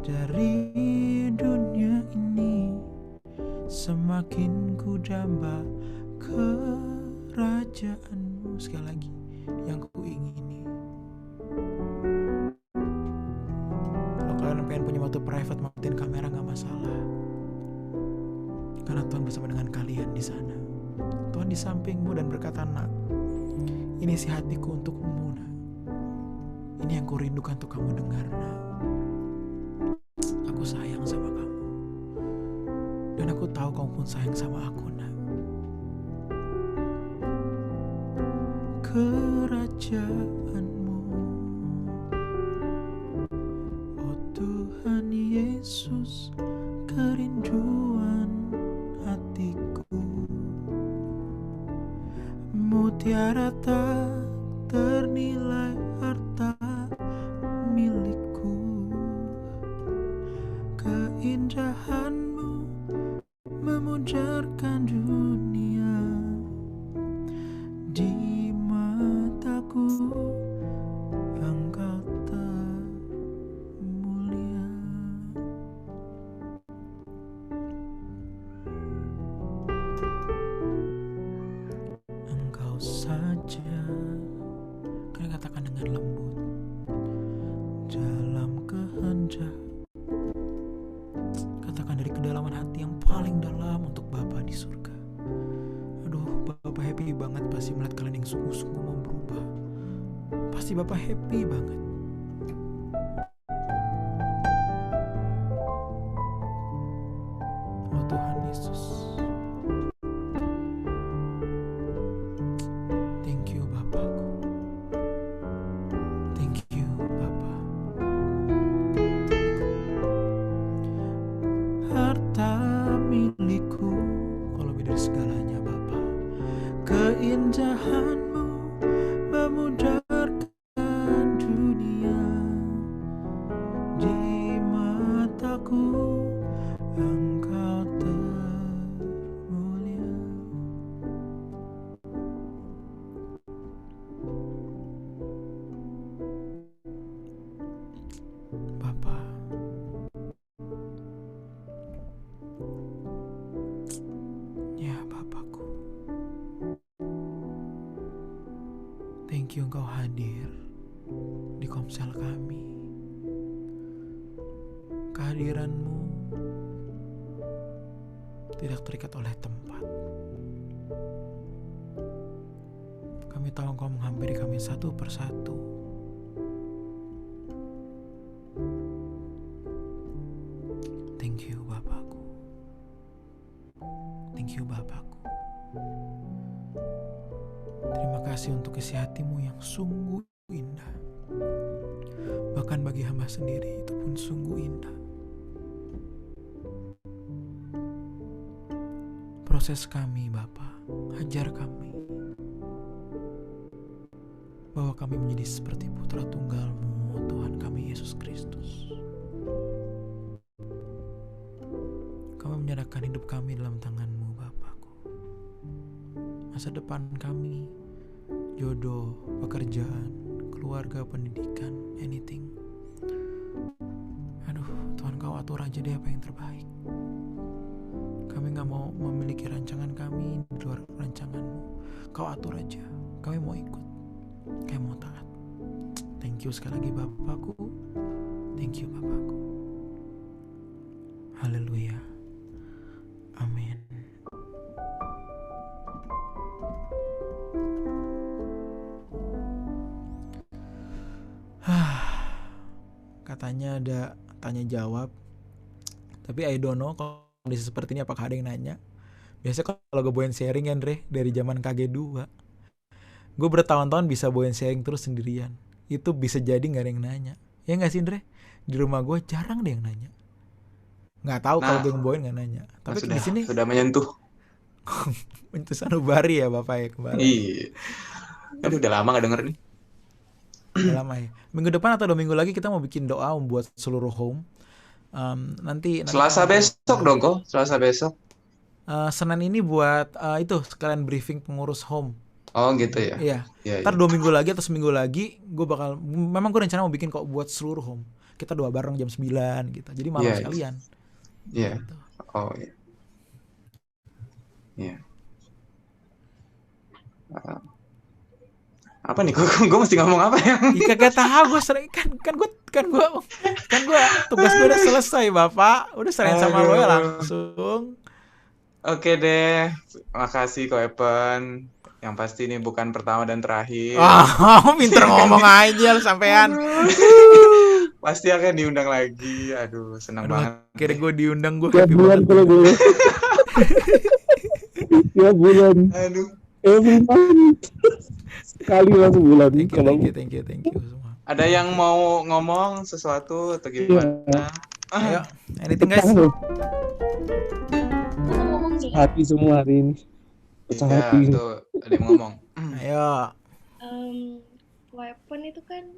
dari dunia ini. Semakin ku damba kerajaan-Mu. Sekali lagi, yang ku ingini. Kalau kalian pengen punya waktu private, matiin kamera gak masalah. Karena Tuhan bersama dengan kalian di sana. Tuhan di sampingmu dan berkata, nak, ini isi hatiku untukmu, nak. Ini yang ku rindukan untuk kamu dengar, nak. Aku sayang sama kamu. Dan aku tahu kamu pun sayang sama aku, nak. Kerajaan-Mu, oh Tuhan Yesus, kerinduan hatiku. Mutiara tak ternilai harta milikku. Keindahan-Mu memujarkan dunia. Di mataku Engkau termulia. Engkau saja. Kalian katakan dengan lembut. Dalam kehendak. Katakan dari kedalaman hati yang paling dalam untuk Bapa di surga. Aduh, Bapak happy banget pasti melihat kalian yang sungguh-sungguh mau berubah. Pasti Bapak happy banget. Oh Tuhan Yesus, thank you Bapakku. Thank you Bapa. Harta milikku kau lebih dari segalanya Bapa. Keindahan-Mu memudarkan Thank you Engkau hadir di Komsel kami. Kehadiran-Mu tidak terikat oleh tempat. Kami tahu Engkau menghampiri kami satu persatu. Thank you Bapakku. Thank you Bapakku. Terima kasih untuk isi hati-Mu yang sungguh indah. Bahkan bagi hamba sendiri itu pun sungguh indah. Proses kami Bapa, ajar kami bahwa kami menjadi seperti putra tunggal-Mu, Tuhan kami Yesus Kristus. Kami menyerahkan hidup kami dalam tangan-Mu Bapakku. Masa depan kami, jodoh, pekerjaan, keluarga, pendidikan, anything. Aduh, Tuhan Kau atur aja deh apa yang terbaik. Kami gak mau memiliki rancangan kami di luar rancangan-Mu. Kau atur aja, kami mau ikut, kami mau taat. Thank you sekali lagi Bapakku. Thank you Bapakku. Haleluya. Amin. Katanya ada tanya jawab, tapi I don't know kalau kondisi seperti ini apakah ada yang nanya. Biasanya kalau gue bawain sharing ya Andre, dari zaman KG2 gue bertahun-tahun bisa bawain sharing terus sendirian. Itu bisa jadi gak ada yang nanya. Ya gak sih Andre? Di rumah gue jarang deh yang nanya. Gak tahu kalau gue bawain gak nanya. Tapi di sini sudah menyentuh sanubari ya Bapak ya kembali. Iya. Aduh, udah lama gak denger nih. Udah lama ya. Minggu depan atau 2 minggu lagi kita mau bikin doa membuat seluruh home. Nanti Selasa besok dong kok. Selasa besok. Senin ini buat itu sekalian briefing pengurus home. Oh gitu ya. Iya. Ntar 2 minggu lagi atau seminggu lagi gue bakal, memang gue rencana mau bikin kok buat seluruh home. Kita doa bareng jam 9 gitu. Jadi malam sekalian. Iya. Gitu. Oh iya. Iya. Apa nih? Gue mesti ngomong apa ya? Kagak tahu, gue sering kan gue tugas gue udah selesai Bapak. Udah serahin sama lo ya langsung. Oke deh. Makasih Ko Epen. Yang pasti ini bukan pertama dan terakhir. Pinter ngomong aja lu sampean. Pasti akan diundang lagi. Aduh, senang banget. Akhirnya gue diundang, gue happy banget. Kalau gue ya bulan. Aduh. Every month. Sekali lah sebulan. Thank you semua. Ada yang mau ngomong sesuatu atau gimana? Ayo, anything guys. Hati semua hari ini. Pecah hati. Tuh, ada yang ngomong. Ayo. Weapon itu kan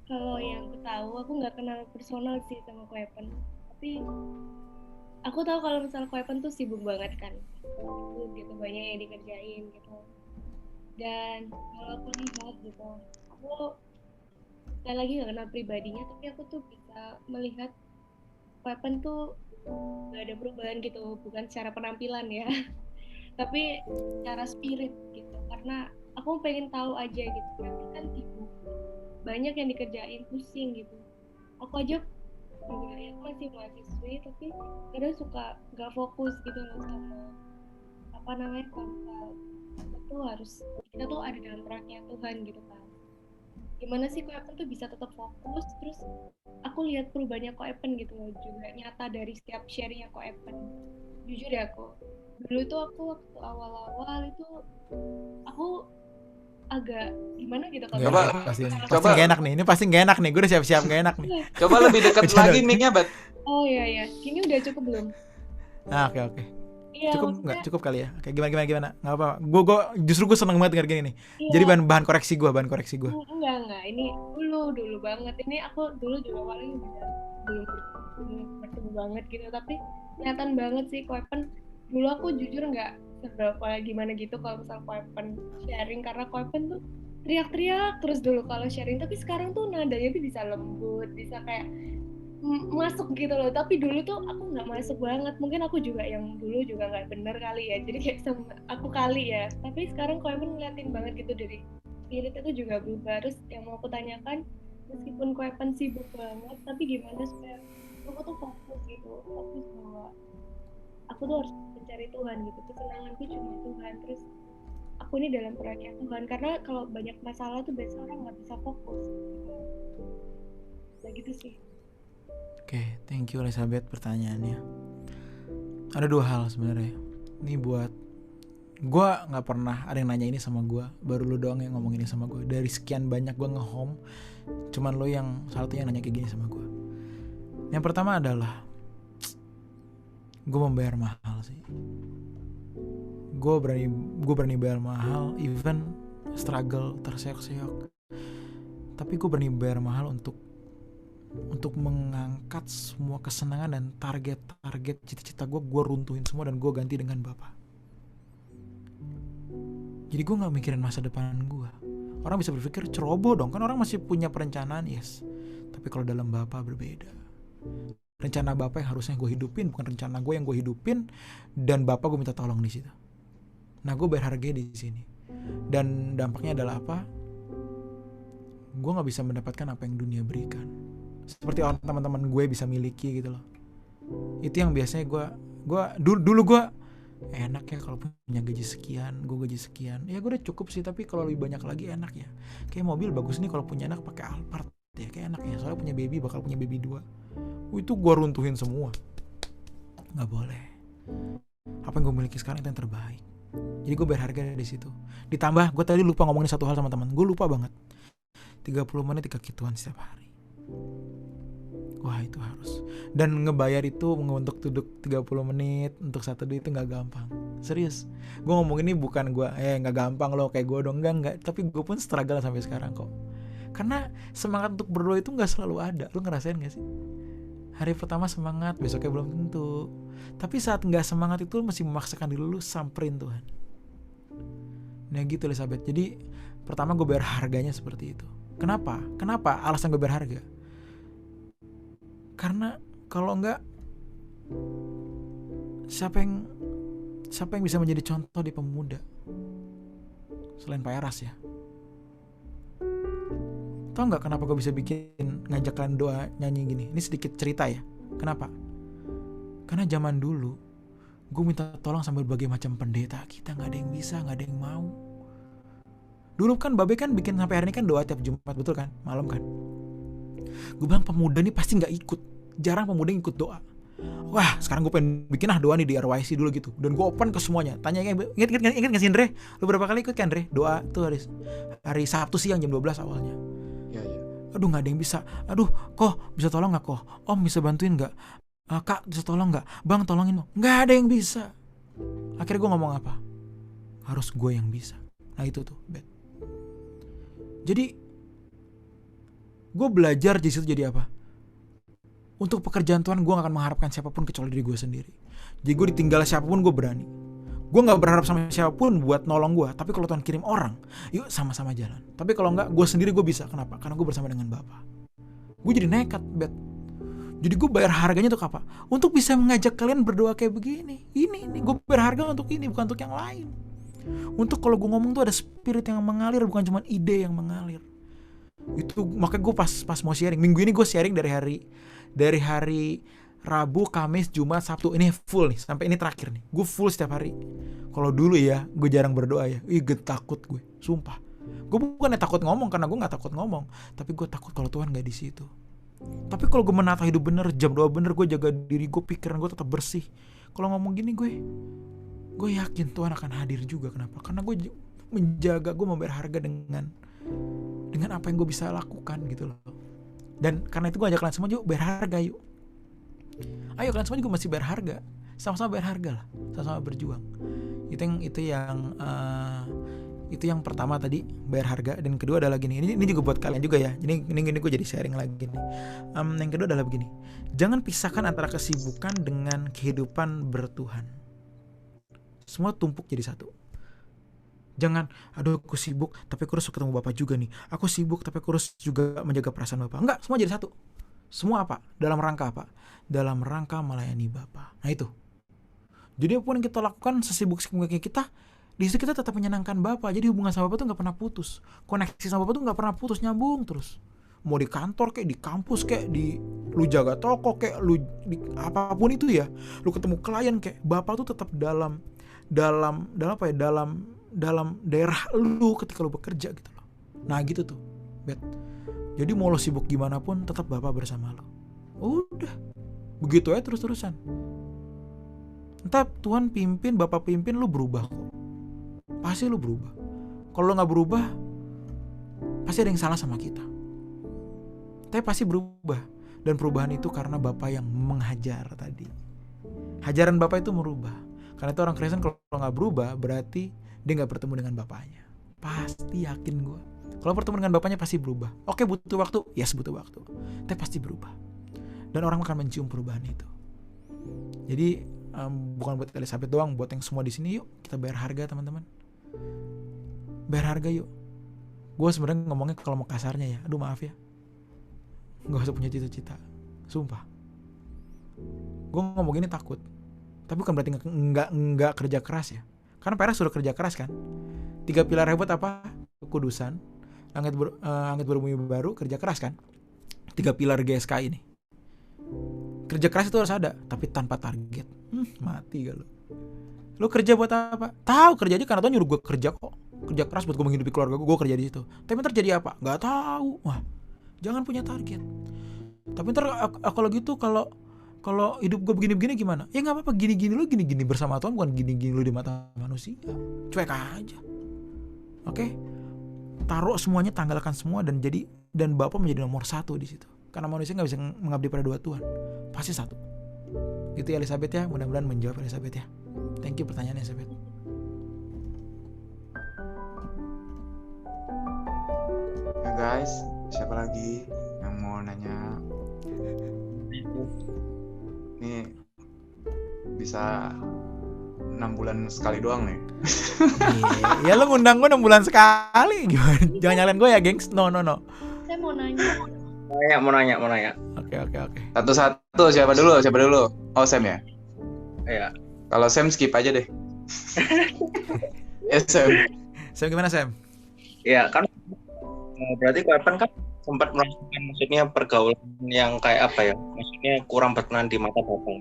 kalau yang aku tahu, aku nggak kenal personal sih sama Weapon. Tapi aku tahu kalau misalnya Weapon tuh sibuk banget kan. Gitu banyak yang dikerjain gitu. Dan kalau aku lihat gitu, aku sekali lagi nggak kenal pribadinya, tapi aku tuh bisa melihat Weapon tuh nggak ada perubahan gitu, bukan secara penampilan ya, tapi secara spirit gitu. Karena aku pengen tahu aja gitu, kan sibuk, banyak yang dikerjain, pusing gitu. Aku aja ya, masih mahasiswi, tapi kadang suka nggak fokus gitu loh sama konsep. Kita tuh ada dalam raknya Tuhan gitu kan. Gimana sih Ko Epen tuh bisa tetap fokus? Terus aku lihat perubahannya Ko Epen gitu loh, juga nyata dari setiap sharingnya Ko Epen. Jujur ya aku, dulu tuh aku waktu awal-awal itu aku agak gimana gitu kalau pasti gak enak nih. Ini pasti gak enak nih. Gue udah siap-siap gak enak nih. Coba lebih dekat lagi mic-nya, Bat. Oh iya. Kini udah cukup belum? Oke. Iya, cukup nggak? Cukup kali ya. Oke, gimana? Nggak apa-apa. Gue seneng banget denger gini nih. Iya. Jadi bahan koreksi gue. Enggak. Ini dulu banget. Ini aku dulu juga paling belum bertemu banget gitu. Tapi kelihatan banget sih Ko Epen. Dulu aku jujur nggak seberapa gimana gitu kalau misal Ko Epen sharing, karena Ko Epen tuh teriak-teriak terus dulu kalau sharing. Tapi sekarang tuh nadanya tuh bisa lembut, bisa kayak masuk gitu loh. Tapi dulu tuh aku nggak masuk banget. Mungkin aku juga yang dulu juga nggak bener kali ya, jadi kayak sama aku kali ya. Tapi sekarang Ko Epen ngeliatin banget gitu dari spirit itu juga berubah. Terus yang mau aku tanyakan, meskipun Koepen sibuk banget, tapi gimana supaya aku tuh fokus gitu, fokus bahwa aku tuh harus mencari Tuhan gitu, kesenanganku cuma Tuhan. Terus aku ini dalam proyeknya Tuhan, karena kalau banyak masalah tuh biasanya orang nggak bisa fokus gitu. Nah gitu sih. Oke, thank you Elizabeth pertanyaannya. Ada dua hal sebenarnya. Ini buat gue nggak pernah ada yang nanya ini sama gue, baru lu doang yang ngomong ini sama gue. Dari sekian banyak gue nge-home, cuman lu yang satunya nanya kayak gini sama gue. Yang pertama adalah gue membayar mahal sih. Gue berani bayar mahal, even struggle, terseok-seok. Tapi gue berani bayar mahal untuk mengangkat semua kesenangan dan target cita-cita gue runtuhin semua dan gue ganti dengan Bapa. Jadi gue gak mikirin masa depan gue. Orang bisa berpikir ceroboh dong, kan orang masih punya perencanaan, yes. Tapi kalau dalam Bapa berbeda. Rencana Bapa yang harusnya gue hidupin, bukan rencana gue yang gue hidupin, dan Bapa gue minta tolong di situ. Nah gue bayar harganya di sini. Dan dampaknya adalah apa? Gue gak bisa mendapatkan apa yang dunia berikan. Seperti orang teman-teman gue bisa miliki gitu loh. Itu yang biasanya gue dulu gue enak ya kalau punya gaji sekian, gue gaji sekian. Ya gue udah cukup sih, tapi kalau lebih banyak lagi enak ya. Kayak mobil bagus nih kalau punya anak pakai Alphard ya, kayak enak ya. Soalnya punya baby bakal punya baby 2. Itu gue runtuhin semua. Nggak boleh. Apa yang gue miliki sekarang itu yang terbaik. Jadi gue bayar harga di situ. Ditambah gue tadi lupa ngomongin satu hal sama teman. Gue lupa banget. 30 menit kekituan setiap hari. Wah itu harus. Dan ngebayar itu untuk duduk 30 menit untuk satu duit itu gak gampang. Serius. Gue ngomong ini bukan gue gak gampang loh kayak gue dong. Enggak. Tapi gue pun struggle sampai sekarang kok. Karena semangat untuk berdoa itu gak selalu ada. Lu ngerasain gak sih? Hari pertama semangat, besoknya belum tentu. Tapi saat gak semangat itu lu masih memaksakan diri lu samperin Tuhan. Nah gitu Elizabeth. Jadi pertama gue bayar harganya seperti itu. Kenapa? Alasan gue bayar harga? Karena kalau enggak, siapa yang bisa menjadi contoh di pemuda selain Pak Eras ya? Tahu nggak kenapa gue bisa ngajak kalian doa nyanyi gini? Ini sedikit cerita ya. Kenapa? Karena zaman dulu gue minta tolong sama berbagai macam pendeta, kita nggak ada yang bisa, nggak ada yang mau. Dulu kan Babe kan bikin sampai hari ini kan doa tiap Jumat, betul kan? Malam kan? Gue bilang pemuda nih pasti gak ikut. Jarang pemuda yang ikut doa. Wah sekarang gue pengen bikin doa nih di RYC dulu gitu. Dan gue open ke semuanya. Tanya inget gak sih Andre? Lu berapa kali ikut kan Andre? Doa tuh hari Sabtu siang jam 12 awalnya. Iya. Aduh gak ada yang bisa. Aduh kok bisa tolong gak kok? Om bisa bantuin gak? Kak bisa tolong gak? Bang tolongin dong. Gak ada yang bisa. Akhirnya gue ngomong apa? Harus gue yang bisa. Nah itu tuh Bet. Jadi gue belajar di situ jadi apa? Untuk pekerjaan Tuhan gue gak akan mengharapkan siapapun kecuali diri gue sendiri. Jadi gue ditinggal siapapun gue berani. Gue gak berharap sama siapapun buat nolong gue. Tapi kalau Tuhan kirim orang, yuk sama-sama jalan. Tapi kalau enggak, gue sendiri gue bisa. Kenapa? Karena gue bersama dengan Bapa. Gue jadi nekat Bet. Jadi gue bayar harganya untuk apa? Untuk bisa mengajak kalian berdoa kayak begini. Ini gue bayar harga untuk ini, bukan untuk yang lain. Untuk kalau gue ngomong tuh ada spirit yang mengalir, bukan cuma ide yang mengalir. Itu makanya gue pas mau sharing minggu ini, gue sharing dari hari Rabu, Kamis, Jumat, Sabtu, ini full nih sampai ini terakhir nih. Gue full setiap hari. Kalau dulu ya gue jarang berdoa ya, gue takut gue, sumpah. Gue bukannya takut ngomong, karena gue nggak takut ngomong, tapi gue takut kalau Tuhan nggak di situ. Tapi kalau gue menata hidup bener, jam doa bener, gue jaga diri gue, pikiran gue tetap bersih. Kalau ngomong gini gue yakin Tuhan akan hadir juga. Kenapa? Karena gue menjaga, gue membayar harga dengan apa yang gue bisa lakukan gitu loh. Dan karena itu gue ajak kalian semua yuk bayar harga yuk. Ayo kalian semua juga masih bayar harga. Sama-sama bayar harga lah. Sama-sama berjuang. Itu yang pertama tadi, bayar harga. Dan kedua adalah gini. Ini juga buat kalian juga ya. Ini gue jadi sharing lagi nih. Yang kedua adalah begini. Jangan pisahkan antara kesibukan dengan kehidupan bertuhan. Semua tumpuk jadi satu. Jangan, aduh aku sibuk tapi aku harus ketemu Bapak juga nih. Aku sibuk tapi aku harus juga menjaga perasaan Bapak. Enggak, semua jadi satu. Semua apa? Dalam rangka apa? Dalam rangka melayani Bapak. Nah itu. Jadi apapun yang kita lakukan, sesibuk-sibuknya kita, Di situ kita tetap menyenangkan Bapa. Jadi hubungan sama Bapa tuh nggak pernah putus. Koneksi sama Bapa tuh nggak pernah putus, nyambung terus. Mau di kantor kayak di kampus kayak di lu jaga toko kayak lu di apapun itu ya. Lu ketemu klien kayak Bapa tuh tetap dalam apa ya? Dalam daerah lu ketika lu bekerja gitu loh. Nah gitu tuh, Bet. Jadi mau lo sibuk gimana pun tetap Bapa bersama lo. Udah. Begitu aja terus-terusan. Entah Tuhan pimpin, Bapak pimpin, lu berubah kok. Pasti lu berubah. Kalau lu gak berubah, pasti ada yang salah sama kita. Tapi pasti berubah. Dan perubahan itu karena Bapak yang menghajar tadi. Hajaran Bapak itu merubah. Karena itu orang Kristen kalau gak berubah, berarti dia gak bertemu dengan Bapaknya. Pasti yakin gue. Kalau bertemu dengan Bapaknya pasti berubah. Oke, butuh waktu? Yes, butuh waktu. Tapi pasti berubah. Dan orang akan mencium perubahan itu. Jadi bukan buat Elizabeth doang, buat yang semua di sini, yuk kita bayar harga teman-teman. Bayar harga yuk. Gue sebenarnya ngomongnya kalau mau kasarnya ya, aduh maaf ya, gak usah punya cita-cita, sumpah. Gue ngomong ini takut, tapi bukan berarti nggak kerja keras ya. Karena Peres sudah kerja keras kan. 3 pilar hebat apa? Kekudusan, angkat berbumi baru, kerja keras kan. 3 pilar GSK ini. Kerja keras itu harus ada, tapi tanpa target. Mati gak lu? Lu kerja buat apa? Tahu kerja aja karena Tuhan nyuruh gue kerja kok. Kerja keras buat gue menghidupi keluarga gue kerja di situ. Tapi ntar jadi apa? Gak tahu. Wah, jangan punya target. Tapi ntar kalau gitu kalau hidup gue begini-begini gimana? Ya nggak apa-apa, gini-gini lu gini-gini bersama Tuhan, bukan gini-gini lu di mata manusia. Cuek aja. Oke? Taruh semuanya, tanggalkan semua dan Bapak menjadi nomor 1 di situ. Karena manusia nggak bisa mengabdi pada 2 Tuhan. Pasti 1. Gitu ya Elizabeth ya. Mudah-mudahan menjawab Elizabeth ya. Thank you pertanyaannya Elizabeth. Ya guys, siapa lagi yang mau nanya? Ini bisa 6 bulan sekali doang nih. Ya lo ngundang gue 6 bulan sekali. Gimana? Jangan nyalain gue ya gengs. No. Saya mau nanya. Mau nanya. Oke. Satu-satu siapa dulu? Oh Sam ya? Iya. Kalau Sam skip aja deh. Ya Sam. Sam gimana Sam? Iya kan, berarti Koepen kan sempat melakukan maksudnya pergaulan yang kayak apa ya? Maksudnya kurang berkenan di mata Bapak.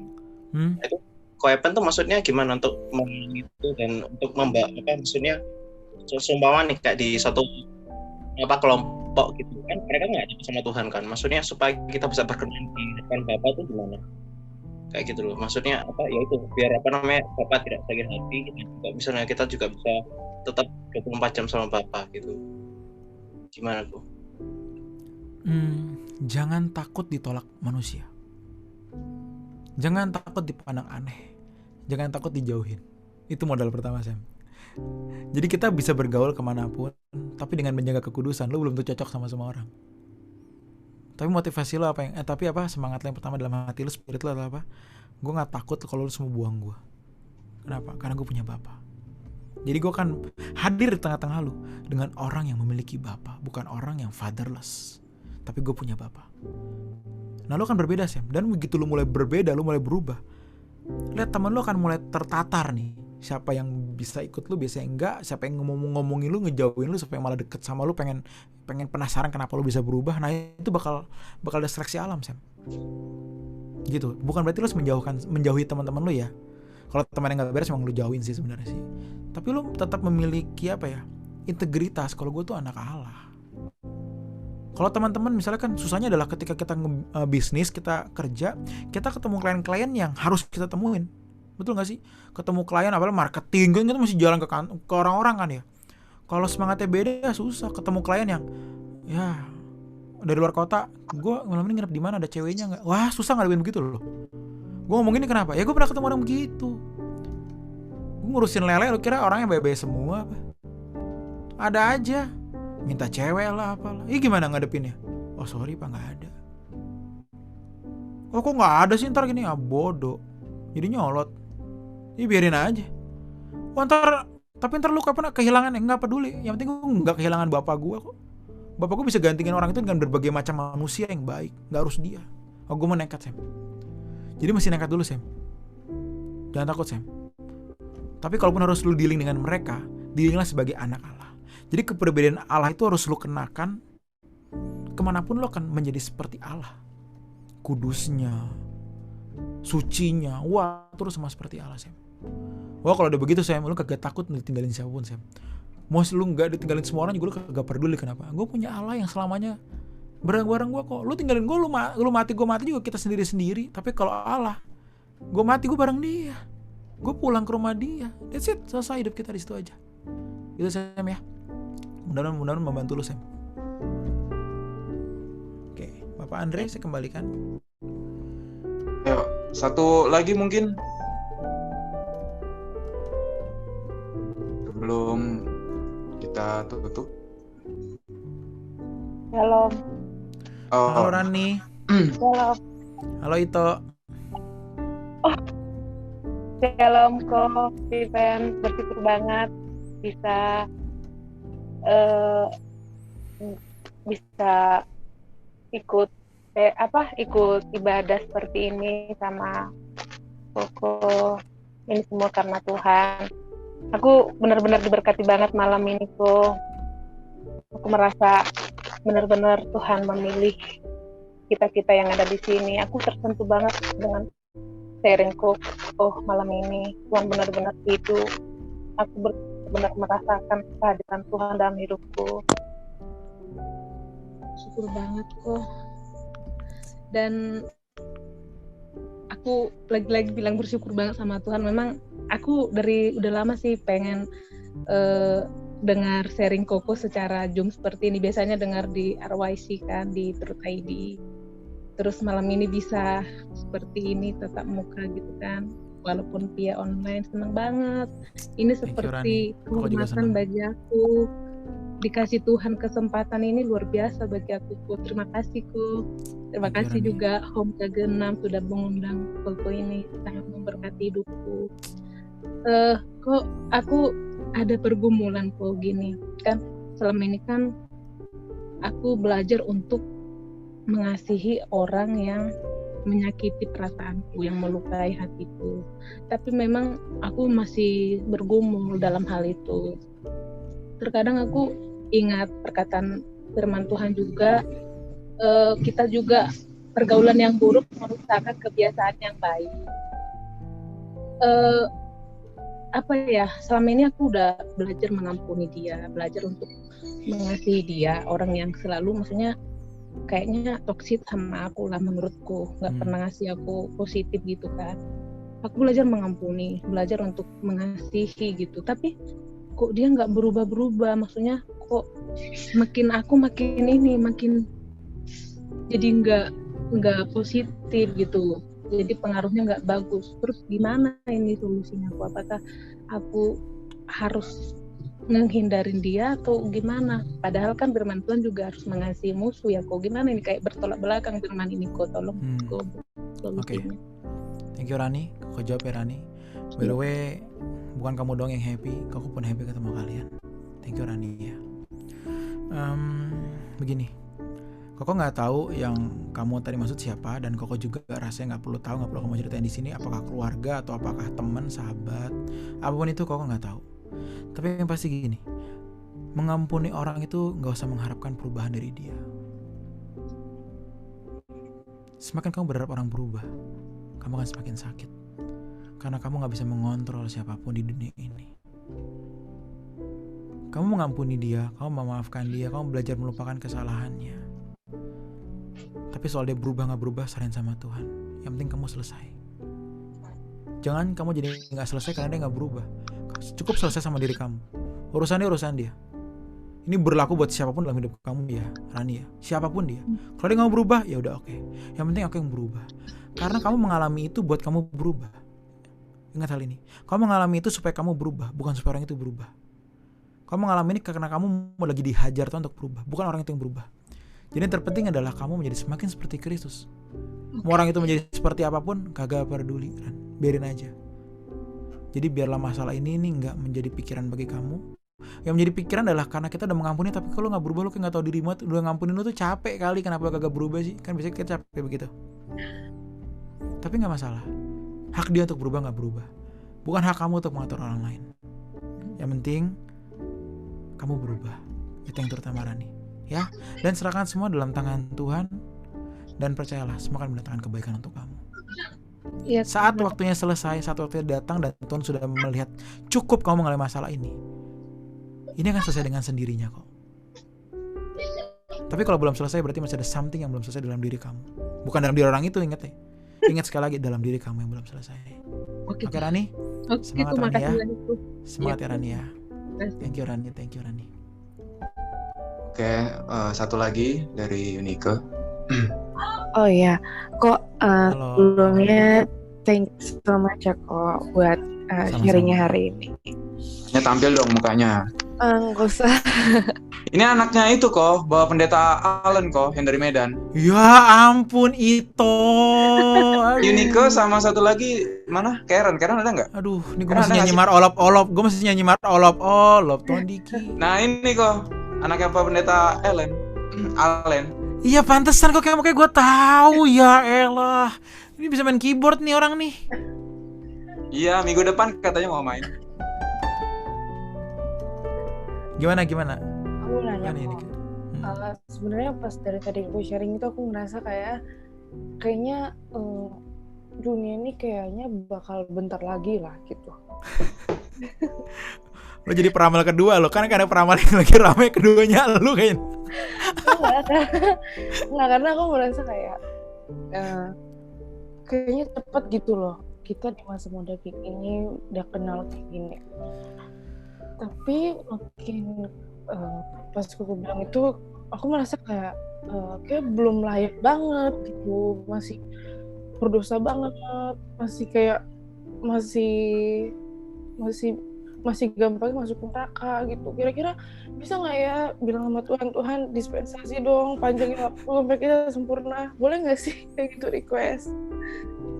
Itu Koepen tuh maksudnya gimana untuk itu dan untuk maksudnya seumpama nih kayak di satu kelompok gitu kan, mereka nggak ada sama Tuhan kan, maksudnya supaya kita bisa berkenan di depan Bapak itu gimana kayak gitu loh, maksudnya ya itu biar Bapak tidak sakit hati gitu. Misalnya kita juga bisa tetap 24 jam sama Bapak gitu, gimana tuh? Jangan takut ditolak manusia, jangan takut dipandang aneh, jangan takut dijauhin. Itu modal pertama Sam. Jadi kita bisa bergaul kemanapun, tapi dengan menjaga kekudusan. Lu belum tuh cocok sama semua orang. Tapi motivasi lo semangat lo yang pertama dalam hati lo, spirit lo adalah apa? Gue gak takut kalau lo semua buang gue. Kenapa? Karena gue punya Bapa. Jadi gue akan hadir di tengah-tengah lo dengan orang yang memiliki Bapa, bukan orang yang fatherless. Tapi gue punya Bapa. Nah lo akan berbeda Sam. Dan begitu lo mulai berbeda, lo mulai berubah, lihat teman lo akan mulai tertatar nih. Siapa yang bisa ikut lu, biasanya enggak. Siapa yang ngomongin lu, ngejauhin lu, siapa yang malah deket sama lu, pengen penasaran kenapa lu bisa berubah. Nah itu bakal distraksi alam Sam. Gitu. Bukan berarti lu harus menjauhi teman-teman lu ya. Kalau teman yang gak beres emang lu jauhin sih sebenarnya sih. Tapi lu tetap memiliki integritas. Kalau gue tuh anak Allah. Kalau teman-teman misalnya kan susahnya adalah ketika kita bisnis, kita kerja, kita ketemu klien-klien yang harus kita temuin. Betul gak sih? Ketemu klien apalagi marketing kan kita mesti jalan ke orang-orang kan ya. Kalau semangatnya beda susah. Ketemu klien yang ya dari luar kota, gue malam ini nginep di mana, ada ceweknya nggak? Wah susah ngadepin begitu loh. Gue ngomong ini kenapa? Ya gue pernah ketemu orang begitu. Gue ngurusin lele, lu kira orangnya baik-baik semua apa? Ada aja minta cewek lah apalah. Gimana ngadepinnya? Oh sorry pak nggak ada. Oh kok nggak ada sih, ntar gini bodoh. Jadi nyolot. Biarin aja. Tapi ntar lu kapan kehilangan, nggak peduli. Yang penting gue nggak kehilangan bapak gue kok. Bapak gue bisa gantiin orang itu dengan berbagai macam manusia yang baik. Nggak harus dia. Oh gue mau nekat Sam. Jadi masih nekat dulu Sam. Jangan takut Sam. Tapi kalaupun harus lu dealing dengan mereka, dealinglah sebagai anak Allah. Jadi kepribadian Allah itu harus lu kenakan. Kemanapun lu akan menjadi seperti Allah. Kudusnya, sucinya, wah terus sama seperti Allah, Sam. Wah kalau udah begitu, Sam, lu kagak takut ditinggalin siapapun, Sam. Mau lu gak ditinggalin semua orang juga lu kagak peduli. Kenapa? Gue punya Allah yang selamanya bareng-bareng gue kok. Lu tinggalin gue, lu mati, gue mati juga, kita sendiri-sendiri. Tapi kalau Allah, gue mati gue bareng dia, gue pulang ke rumah dia. That's it, selesai hidup kita di situ aja. Gitu, Sam ya. Mudah-mudahan membantu lu, Sam. Oke, Bapak Andre saya kembalikan. Ayo, satu lagi mungkin sebelum kita tutup. Shalom. Halo Rani. Shalom. Halo Ito. Shalom kok, Steven. Bersyukur banget bisa ikut ikut ibadah seperti ini sama Koko. Ini semua karena Tuhan. Aku benar-benar diberkati banget malam ini kok. Aku merasa benar-benar Tuhan memilih kita-kita yang ada di sini. Aku tersentuh banget dengan sharing kok. Oh, malam ini Tuhan benar-benar hidup. Aku benar-benar merasakan kehadiran Tuhan dalam hidupku. Syukur banget kok. Dan aku lagi-lagi bilang bersyukur banget sama Tuhan. Memang aku udah lama sih pengen dengar sharing Koko secara Zoom seperti ini. Biasanya dengar di RYC kan, di Truth ID. Terus malam ini bisa seperti ini, tatap muka gitu kan. Walaupun via online, senang banget. Ini seperti kehormatan bagi aku. Dikasih Tuhan kesempatan ini luar biasa bagi aku. Terima kasih Ko. Terima kasih juga Home Ke-6 sudah mengundang Koko ini. Sangat memberkati hidupku. Kok aku ada pergumulan kok gini kan, selama ini kan aku belajar untuk mengasihi orang yang menyakiti perasaanku, yang melukai hatiku, tapi memang aku masih bergumul dalam hal itu. Terkadang aku ingat perkataan firman Tuhan juga, kita juga pergaulan yang buruk merusakkan kebiasaan yang baik. Selama ini aku udah belajar mengampuni dia, belajar untuk mengasihi dia, orang yang selalu maksudnya kayaknya toksik sama aku lah menurutku, nggak pernah ngasih aku positif gitu kan. Aku belajar mengampuni, belajar untuk mengasihi gitu, tapi kok dia nggak berubah-berubah, maksudnya kok makin jadi nggak positif gitu. Jadi pengaruhnya nggak bagus. Terus gimana ini solusinya? Apakah aku harus menghindarin dia atau gimana? Padahal kan firman Tuhan juga harus mengasihi musuh ya. Kok gimana ini kayak bertolak belakang firman ini? Kok tolong kok solusinya. Thank you Rani. Kok jawab ya Rani. By the way, bukan kamu doang yang happy, aku pun happy ketemu kalian. Thank you Rani ya. Begini. Koko nggak tahu yang kamu tadi maksud siapa, dan Koko juga rasanya nggak perlu kamu ceritain di sini apakah keluarga atau apakah teman, sahabat, apapun itu Koko nggak tahu. Tapi yang pasti gini, mengampuni orang itu nggak usah mengharapkan perubahan dari dia. Semakin kamu berharap orang berubah, kamu akan semakin sakit, karena kamu nggak bisa mengontrol siapapun di dunia ini. Kamu mengampuni dia, kamu memaafkan dia, kamu belajar melupakan kesalahannya. Tapi soal dia berubah gak berubah, serahin sama Tuhan. Yang penting kamu selesai. Jangan kamu jadi gak selesai karena dia gak berubah. Cukup selesai sama diri kamu. Urusan dia. Ini berlaku buat siapapun dalam hidup kamu ya, Rani ya. Siapapun dia. Kalau dia gak mau berubah, ya udah oke. Yang penting aku yang berubah. Karena kamu mengalami itu buat kamu berubah. Ingat hal ini. Kamu mengalami itu supaya kamu berubah, bukan supaya orang itu berubah. Kamu mengalami ini karena kamu mau lagi dihajar Tuhan untuk berubah, bukan orang itu yang berubah. Jadi yang terpenting adalah kamu menjadi semakin seperti Kristus. Mau orang itu menjadi seperti apapun, kagak peduli, biarin aja. Jadi biarlah masalah ini gak menjadi pikiran bagi kamu. Yang menjadi pikiran adalah karena kita udah mengampuni, tapi kalau gak berubah, lu kayak gak tahu dirimu, udah ngampunin lu tuh capek kali, kenapa kagak berubah sih? Kan biasanya kita capek begitu. Tapi gak masalah, hak dia untuk berubah gak berubah. Bukan hak kamu untuk mengatur orang lain. Yang penting kamu berubah. Itu yang terutama Rani. Ya, dan serahkan semua dalam tangan Tuhan dan percayalah semua akan mendatangkan kebaikan untuk kamu. Iya, Saat waktunya selesai, saat waktunya datang dan Tuhan sudah melihat cukup kamu mengalami masalah ini akan selesai dengan sendirinya kok. Tapi kalau belum selesai berarti masih ada something yang belum selesai dalam diri kamu. Bukan dalam diri orang itu, ingat ya. Ingat sekali lagi, dalam diri kamu yang belum selesai. Oke Rani. Semangat Rani ya. Semangat ya Rani ya. Thank you Rani. Oke, satu lagi dari Yunike. Oh ya, kok Halo. sebelumnya thank you so much ya kok buat Sama-sama. sharingnya hari ini. Ini tampil dong mukanya. Nggak usah. Ini anaknya itu kok, bawa pendeta Allen kok, yang dari Medan. Ya ampun Ito. Aduh. Yunike sama satu lagi mana? Karen ada nggak? Aduh, ini gue Karena masih ada nyanyi nggak mar olop-olop. Gue masih nyanyi mar olop-olop. Tuhan Diki. Nah ini kok, anaknya Pak Pendeta Allen. Iya pantesan kok kayak gue tahu ya elah. Ini bisa main keyboard nih orang nih. Iya, minggu depan katanya mau main. Gimana? Aku nanya Gimana ini? kok. Sebenarnya pas dari tadi gue sharing itu aku ngerasa kayaknya dunia ini kayaknya bakal bentar lagi lah gitu. Lo jadi peramal kedua lo, kan ada peramal yang lagi rame keduanya lo kayaknya. Enggak, karena aku merasa kayaknya cepet gitu loh. Kita di masa muda kayak gini udah kenal kayak gini. Tapi makin pas aku bilang itu, aku merasa kayak belum layak banget gitu, masih berdosa banget, masih gampang masuk neraka gitu. Kira-kira bisa nggak ya bilang sama Tuhan dispensasi dong, panjangin waktu sampai kita sempurna, boleh nggak sih kayak gitu request?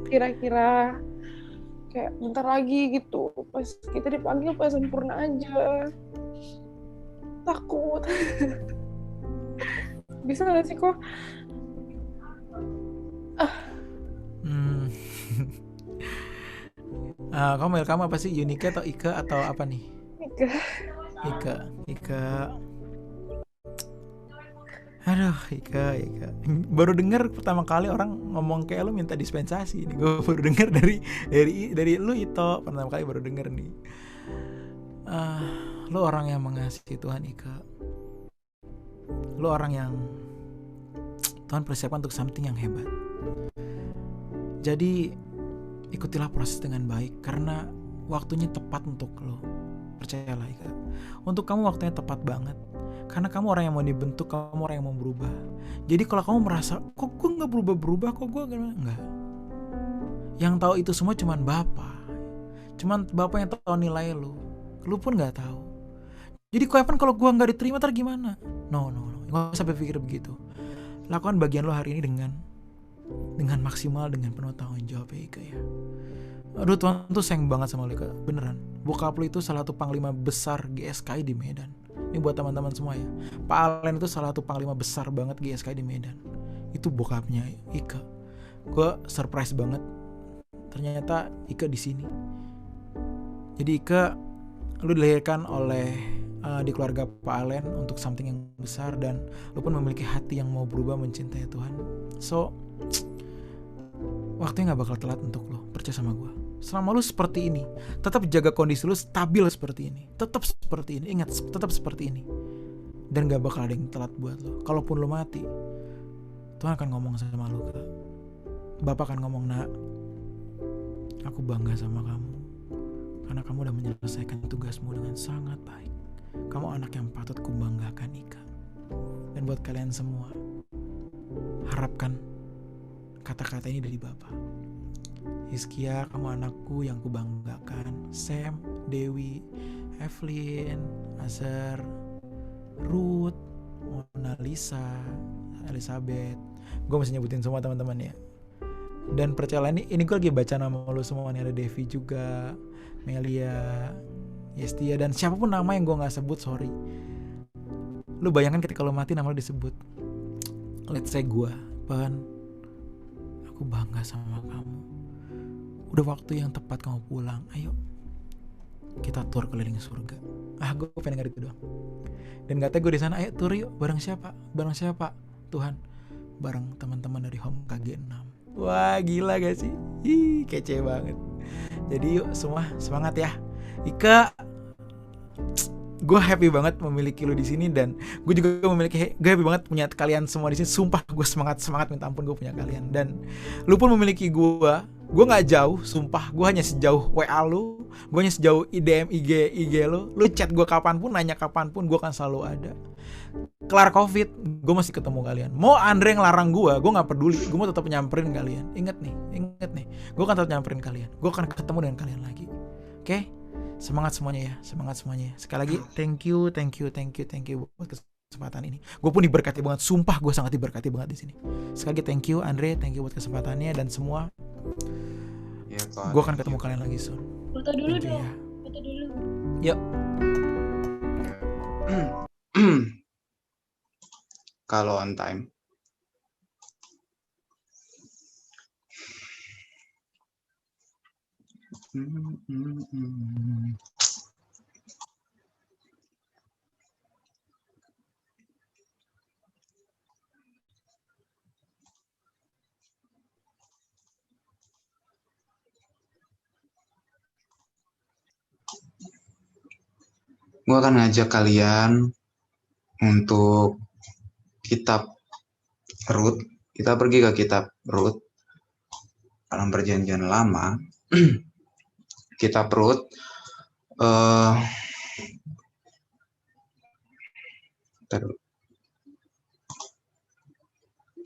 Kira-kira kayak bentar lagi gitu, pas kita dipanggil pas sempurna aja. Takut. Bisa nggak sih kok? Kamu apa sih? Yunike atau Ike atau apa nih? Ike. Aduh, Ike. Baru dengar pertama kali orang ngomong kayak lu minta dispensasi. Ini gue baru dengar dari lu Ito. Pertama kali baru dengar nih. Lu orang yang mengasihi Tuhan, Ike. Lu orang yang Tuhan persiapkan untuk something yang hebat. Jadi ikutilah proses dengan baik karena waktunya tepat untuk lo. Percayalah Ika. Untuk kamu waktunya tepat banget. Karena kamu orang yang mau dibentuk, kamu orang yang mau berubah. Jadi kalau kamu merasa kok gue gak berubah-berubah, kok gue enggak. Yang tahu itu semua cuman Bapa. Cuman Bapa yang tahu nilai lo. Lo pun gak tahu. Jadi kalau gue gak diterima ntar gimana? No. Gak usah berpikir begitu. Lakukan bagian lo hari ini dengan maksimal, dengan penuh tanggung jawab ya Ika ya. Aduh, Tuhan tuh sayang banget sama lo Ika, beneran. Bokap lo itu salah satu panglima besar GSKI di Medan. Ini buat teman-teman semua ya. Pak Allen itu salah satu panglima besar banget GSKI di Medan. Itu bokapnya Ika. Gue surprise banget. Ternyata Ika di sini. Jadi Ika, lo dilahirkan di keluarga Pak Allen untuk something yang besar dan lo pun memiliki hati yang mau berubah mencintai Tuhan. So waktunya gak bakal telat untuk lo, percaya sama gue. Selama lo seperti ini, tetap jaga kondisi lo stabil seperti ini, tetap seperti ini, ingat tetap seperti ini, dan gak bakal ada yang telat buat lo. Kalaupun lo mati, Tuhan akan ngomong sama lo, Kak. Bapak akan ngomong, nak, aku bangga sama kamu karena kamu udah menyelesaikan tugasmu dengan sangat baik. Kamu anak yang patut kubanggakan, Ika. Dan buat kalian semua, harapkan kata-kata ini dari Bapak. Hizkia, kamu anakku yang kubanggakan. Sam, Dewi, Evelyn, Azer, Ruth, Mona Lisa, Elizabeth. Gue masih nyebutin semua teman-teman ya. Dan percayalah ini gue lagi baca nama lo semua nih. Ada Devi juga, Melia, Yestia, dan siapapun nama yang gue gak sebut, sorry. Lu bayangkan ketika lo mati nama lo disebut. Let's say gue, Pan, aku bangga sama kamu. Udah waktu yang tepat kamu pulang. Ayo kita tur keliling surga. Gue pengen denger itu doang. Dan katanya gue di sana, ayo tur yuk, bareng siapa? Tuhan, bareng teman-teman dari Home KG6. Wah gila gak sih? Kece banget. Jadi yuk semua semangat ya. Ika, gue happy banget memiliki lu di sini, dan gue juga gue happy banget punya kalian semua di sini. Sumpah gue semangat minta ampun gue punya kalian, dan lu pun memiliki gue nggak jauh, sumpah gue hanya sejauh WA lu, gue hanya sejauh DM IG lu chat gue kapanpun, nanya kapanpun, gue akan selalu ada. Kelar COVID, gue masih ketemu kalian. Mau Andre ngelarang gue nggak peduli, gue mau tetap nyamperin kalian. Ingat nih, gue akan tetap nyamperin kalian, gue akan ketemu dengan kalian lagi. Oke? Semangat semuanya ya. Sekali lagi thank you buat kesempatan ini. Gue pun diberkati banget, sumpah gue sangat diberkati banget di sini. Sekali lagi thank you Andre, thank you buat kesempatannya dan semua. Ya, gue akan ketemu kalian lagi soon. Foto dulu dong. Ya. Foto dulu. Yuk. Kalau on time. Gue akan ngajak kalian untuk kitab Rut. Kita pergi ke kitab Rut dalam perjanjian lama. Kitab Rut.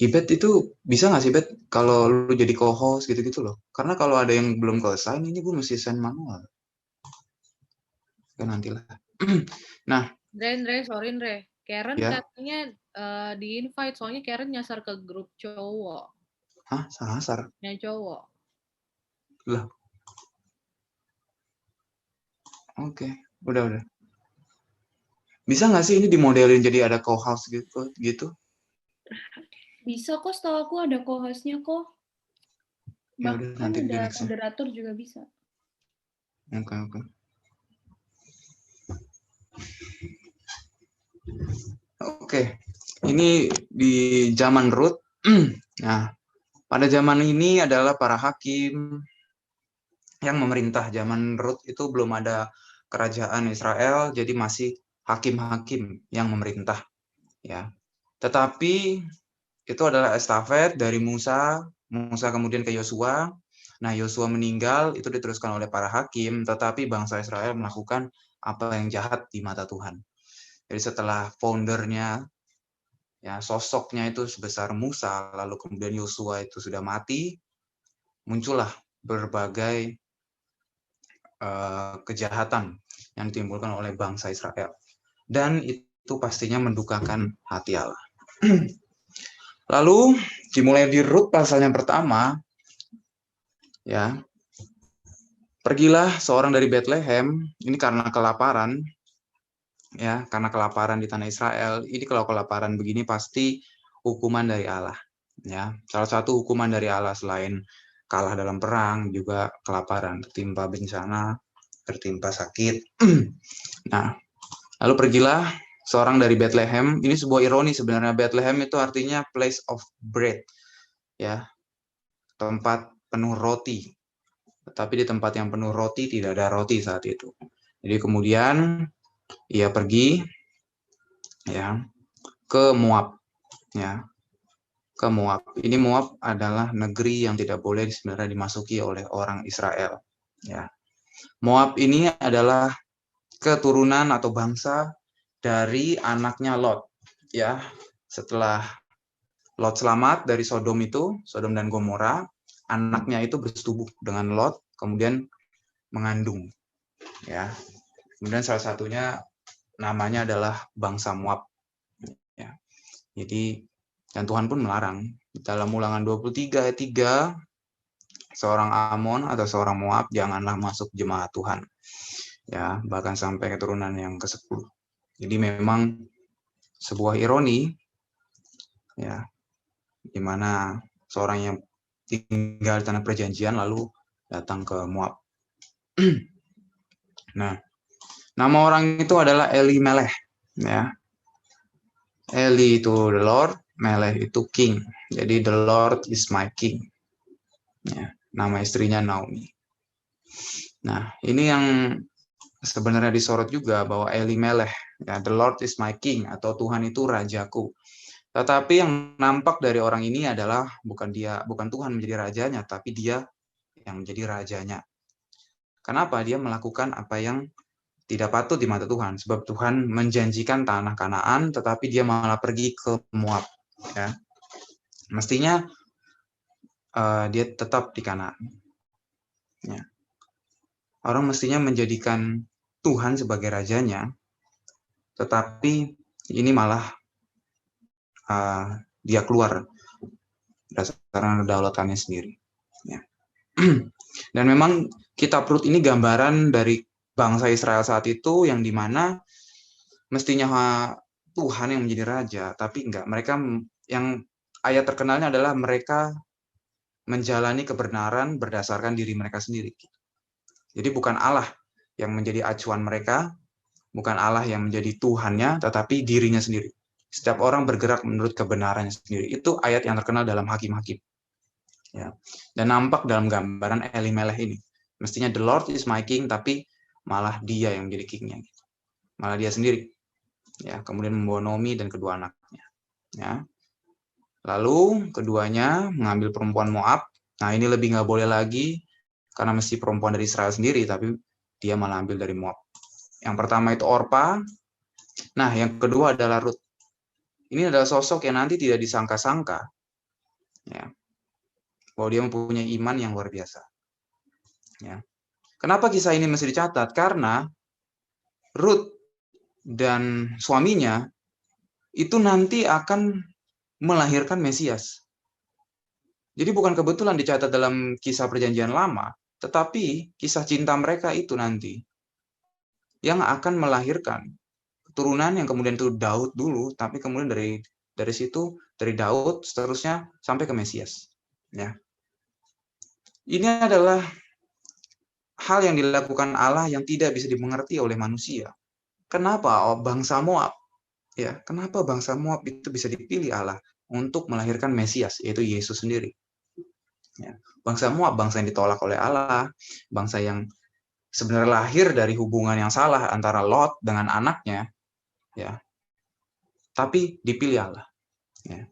Ibet itu bisa nggak sih Bet kalau lu jadi co-host gitu-gitu loh? Karena kalau ada yang belum selesai, ini gue mesti send manual. Kan nantilah. Nah, Andre, sorry Andre. Karen ya? katanya di invite, soalnya Karen nyasar ke grup cowok. Hah? Nyasar? Yang cowok. Lah. Oke, udah. Bisa nggak sih ini dimodelin jadi ada co-host gitu? Bisa kok, setahu aku ada co-hostnya kok. Ya udah, nanti ada next moderator juga bisa. Oke. Oke, ini di zaman Rut. Nah, pada zaman ini adalah para hakim yang memerintah. Zaman Rut itu belum ada kerajaan Israel, jadi masih hakim-hakim yang memerintah. Ya, tetapi itu adalah estafet dari Musa kemudian ke Yosua. Nah, Yosua meninggal, itu diteruskan oleh para hakim, tetapi bangsa Israel melakukan apa yang jahat di mata Tuhan. Jadi setelah foundernya, ya sosoknya itu sebesar Musa, lalu kemudian Yosua itu sudah mati, muncullah berbagai kejahatan yang ditimbulkan oleh bangsa Israel. Dan itu pastinya mendukakan hati Allah. Lalu dimulai di Rut pasal yang pertama, ya, pergilah seorang dari Bethlehem, ini karena kelaparan, ya, karena kelaparan di tanah Israel. Ini kalau kelaparan begini pasti hukuman dari Allah, ya. Salah satu hukuman dari Allah selain kalah dalam perang juga kelaparan, tertimpa bencana, tertimpa sakit. Nah, lalu pergilah seorang dari Bethlehem. Ini sebuah ironi sebenarnya. Bethlehem itu artinya place of bread, ya, tempat penuh roti. Tetapi di tempat yang penuh roti tidak ada roti saat itu. Jadi kemudian ia pergi, ya, ke Moab, ya, ke Moab. Ini Moab adalah negeri yang tidak boleh sebenarnya dimasuki oleh orang Israel, ya. Moab ini adalah keturunan atau bangsa dari anaknya Lot, ya. Setelah Lot selamat dari Sodom dan Gomora, anaknya itu bersetubuh dengan Lot, kemudian mengandung, ya. Kemudian salah satunya namanya adalah bangsa Moab, ya. Jadi dan Tuhan pun melarang dalam Ulangan 23 ayat 3, seorang Amon atau seorang Moab janganlah masuk jemaat Tuhan, ya, bahkan sampai keturunan yang ke-10. Jadi memang sebuah ironi, ya, di mana seorang yang tinggal di tanah perjanjian lalu datang ke Moab. Nah, nama orang itu adalah Elimelech, ya. Eli itu the Lord, Melech itu king. Jadi the Lord is my king. Ya, nama istrinya Naomi. Nah, ini yang sebenarnya disorot juga bahwa Elimelech, ya, the Lord is my king, atau Tuhan itu rajaku. Tetapi yang nampak dari orang ini adalah bukan Tuhan menjadi rajanya, tapi dia yang menjadi rajanya. Kenapa? Dia melakukan apa yang tidak patut di mata Tuhan, sebab Tuhan menjanjikan tanah Kanaan, tetapi dia malah pergi ke Moab. Ya. Mestinya dia tetap di Kanaan. Ya. Orang mestinya menjadikan Tuhan sebagai rajanya, tetapi ini malah dia keluar berdasarkan kedaulatannya sendiri. Ya. Dan memang kitab Rut ini gambaran dari bangsa Israel saat itu, yang dimana mestinya Tuhan yang menjadi raja, tapi enggak. Mereka yang ayat terkenalnya adalah mereka menjalani kebenaran berdasarkan diri mereka sendiri. Jadi bukan Allah yang menjadi acuan mereka, bukan Allah yang menjadi Tuhannya, tetapi dirinya sendiri. Setiap orang bergerak menurut kebenarannya sendiri. Itu ayat yang terkenal dalam Hakim-Hakim. Ya. Dan nampak dalam gambaran Elimelech ini. Mestinya the Lord is my king, tapi malah dia yang menjadi kingnya. Malah dia sendiri. Ya, kemudian membawa Naomi dan kedua anaknya. Ya. Lalu keduanya mengambil perempuan Moab. Nah, ini lebih nggak boleh lagi, karena mesti perempuan dari Israel sendiri, tapi dia malah ambil dari Moab. Yang pertama itu Orpa. Nah, yang kedua adalah Rut. Ini adalah sosok yang nanti tidak disangka-sangka. Ya. Bahwa dia mempunyai iman yang luar biasa. Ya. Kenapa kisah ini mesti dicatat? Karena Rut dan suaminya itu nanti akan melahirkan Mesias. Jadi bukan kebetulan dicatat dalam kisah Perjanjian Lama, tetapi kisah cinta mereka itu nanti yang akan melahirkan keturunan yang kemudian itu Daud dulu, tapi kemudian dari situ, dari Daud seterusnya sampai ke Mesias. Ya. Ini adalah hal yang dilakukan Allah yang tidak bisa dimengerti oleh manusia. Kenapa bangsa Moab? Ya, kenapa bangsa Moab itu bisa dipilih Allah untuk melahirkan Mesias, yaitu Yesus sendiri? Ya. Bangsa Moab, bangsa yang ditolak oleh Allah, bangsa yang sebenarnya lahir dari hubungan yang salah antara Lot dengan anaknya, ya. Tapi dipilih Allah. Ya.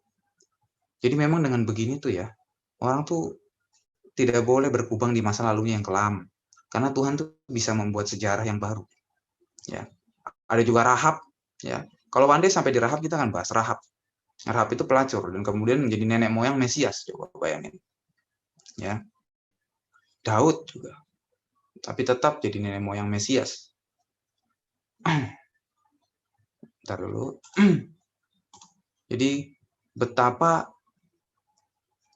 Jadi memang dengan begini tuh ya, orang tuh tidak boleh berkubang di masa lalunya yang kelam, karena Tuhan tuh bisa membuat sejarah yang baru. Ya. Ada juga Rahab, ya. Kalau one day sampai di Rahab, kita akan bahas Rahab. Rahab itu pelacur dan kemudian menjadi nenek moyang Mesias, coba bayangin. Ya. Daud juga, tapi tetap jadi nenek moyang Mesias. Bentar dulu. Jadi betapa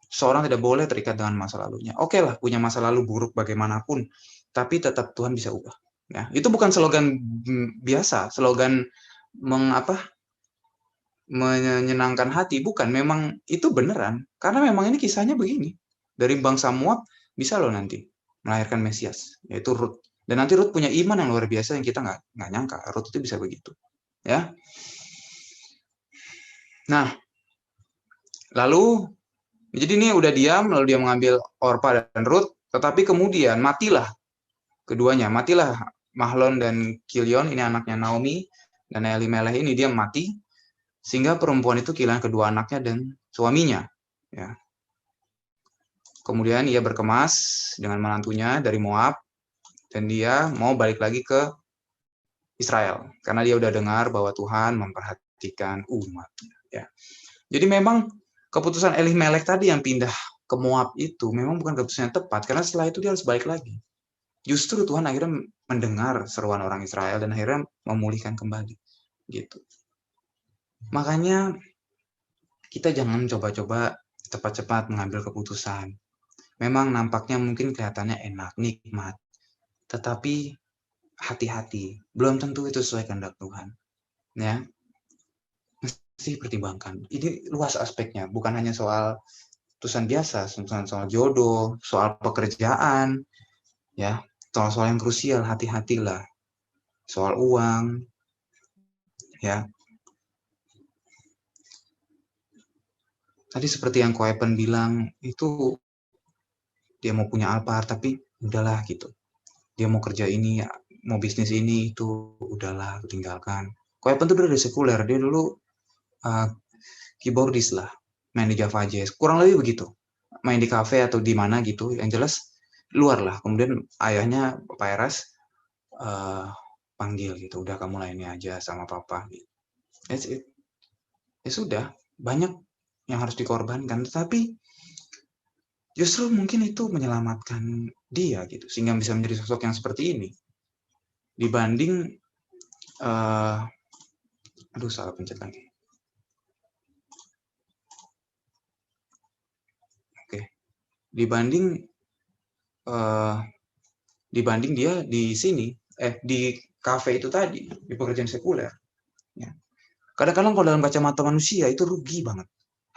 seorang tidak boleh terikat dengan masa lalunya. Oke lah, punya masa lalu buruk bagaimanapun, tapi tetap Tuhan bisa ubah. Ya, itu bukan slogan biasa, slogan menyenangkan hati, bukan. Memang itu beneran, karena memang ini kisahnya begini. Dari bangsa Moab bisa loh nanti melahirkan Mesias, yaitu Rut. Dan nanti Rut punya iman yang luar biasa yang kita nggak nyangka. Rut itu bisa begitu. Ya. Nah, lalu jadi ini udah diam, lalu dia mengambil Orpa dan Rut, tetapi kemudian matilah keduanya, matilah Mahlon dan Kilion, ini anaknya Naomi, dan Elimelech ini dia mati, sehingga perempuan itu kehilangan kedua anaknya dan suaminya. Ya. Kemudian ia berkemas dengan menantunya dari Moab, dan dia mau balik lagi ke Israel, karena dia udah dengar bahwa Tuhan memperhatikan umat. Ya. Jadi memang keputusan Elimelech tadi yang pindah ke Moab itu memang bukan keputusan yang tepat, karena setelah itu dia harus balik lagi. Justru Tuhan akhirnya mendengar seruan orang Israel dan akhirnya memulihkan kembali. Gitu. Makanya kita jangan coba-coba cepat-cepat mengambil keputusan. Memang nampaknya mungkin kelihatannya enak, nikmat. Tetapi hati-hati, belum tentu itu sesuai kehendak Tuhan. Ya. Mesti pertimbangkan. Ini luas aspeknya, bukan hanya soal keputusan biasa, soal jodoh, soal pekerjaan, ya, soal-soal yang krusial, hati-hatilah. soal uang, ya. Tadi seperti yang Ko Epen bilang, itu dia mau punya Alphard, tapi udahlah gitu. Dia mau kerja ini, mau bisnis ini, itu udahlah, tinggalkan. Ko Epen tuh udah sekuler, dia dulu keyboardist lah, main di Java Jazz, kurang lebih begitu. Main di cafe atau di mana gitu, yang jelas luar lah. Kemudian ayahnya Pak Eras panggil gitu, udah kamu lainnya aja sama papa. That's it. Ya sudah, banyak yang harus dikorbankan, tetapi justru mungkin itu menyelamatkan dia gitu, sehingga bisa menjadi sosok yang seperti ini. Dibanding, aduh salah pencet lagi. Oke, dibanding dia di sini, di kafe itu tadi, di pekerjaan sekuler. Ya. Kadang-kadang kalau dalam kacamata manusia itu rugi banget.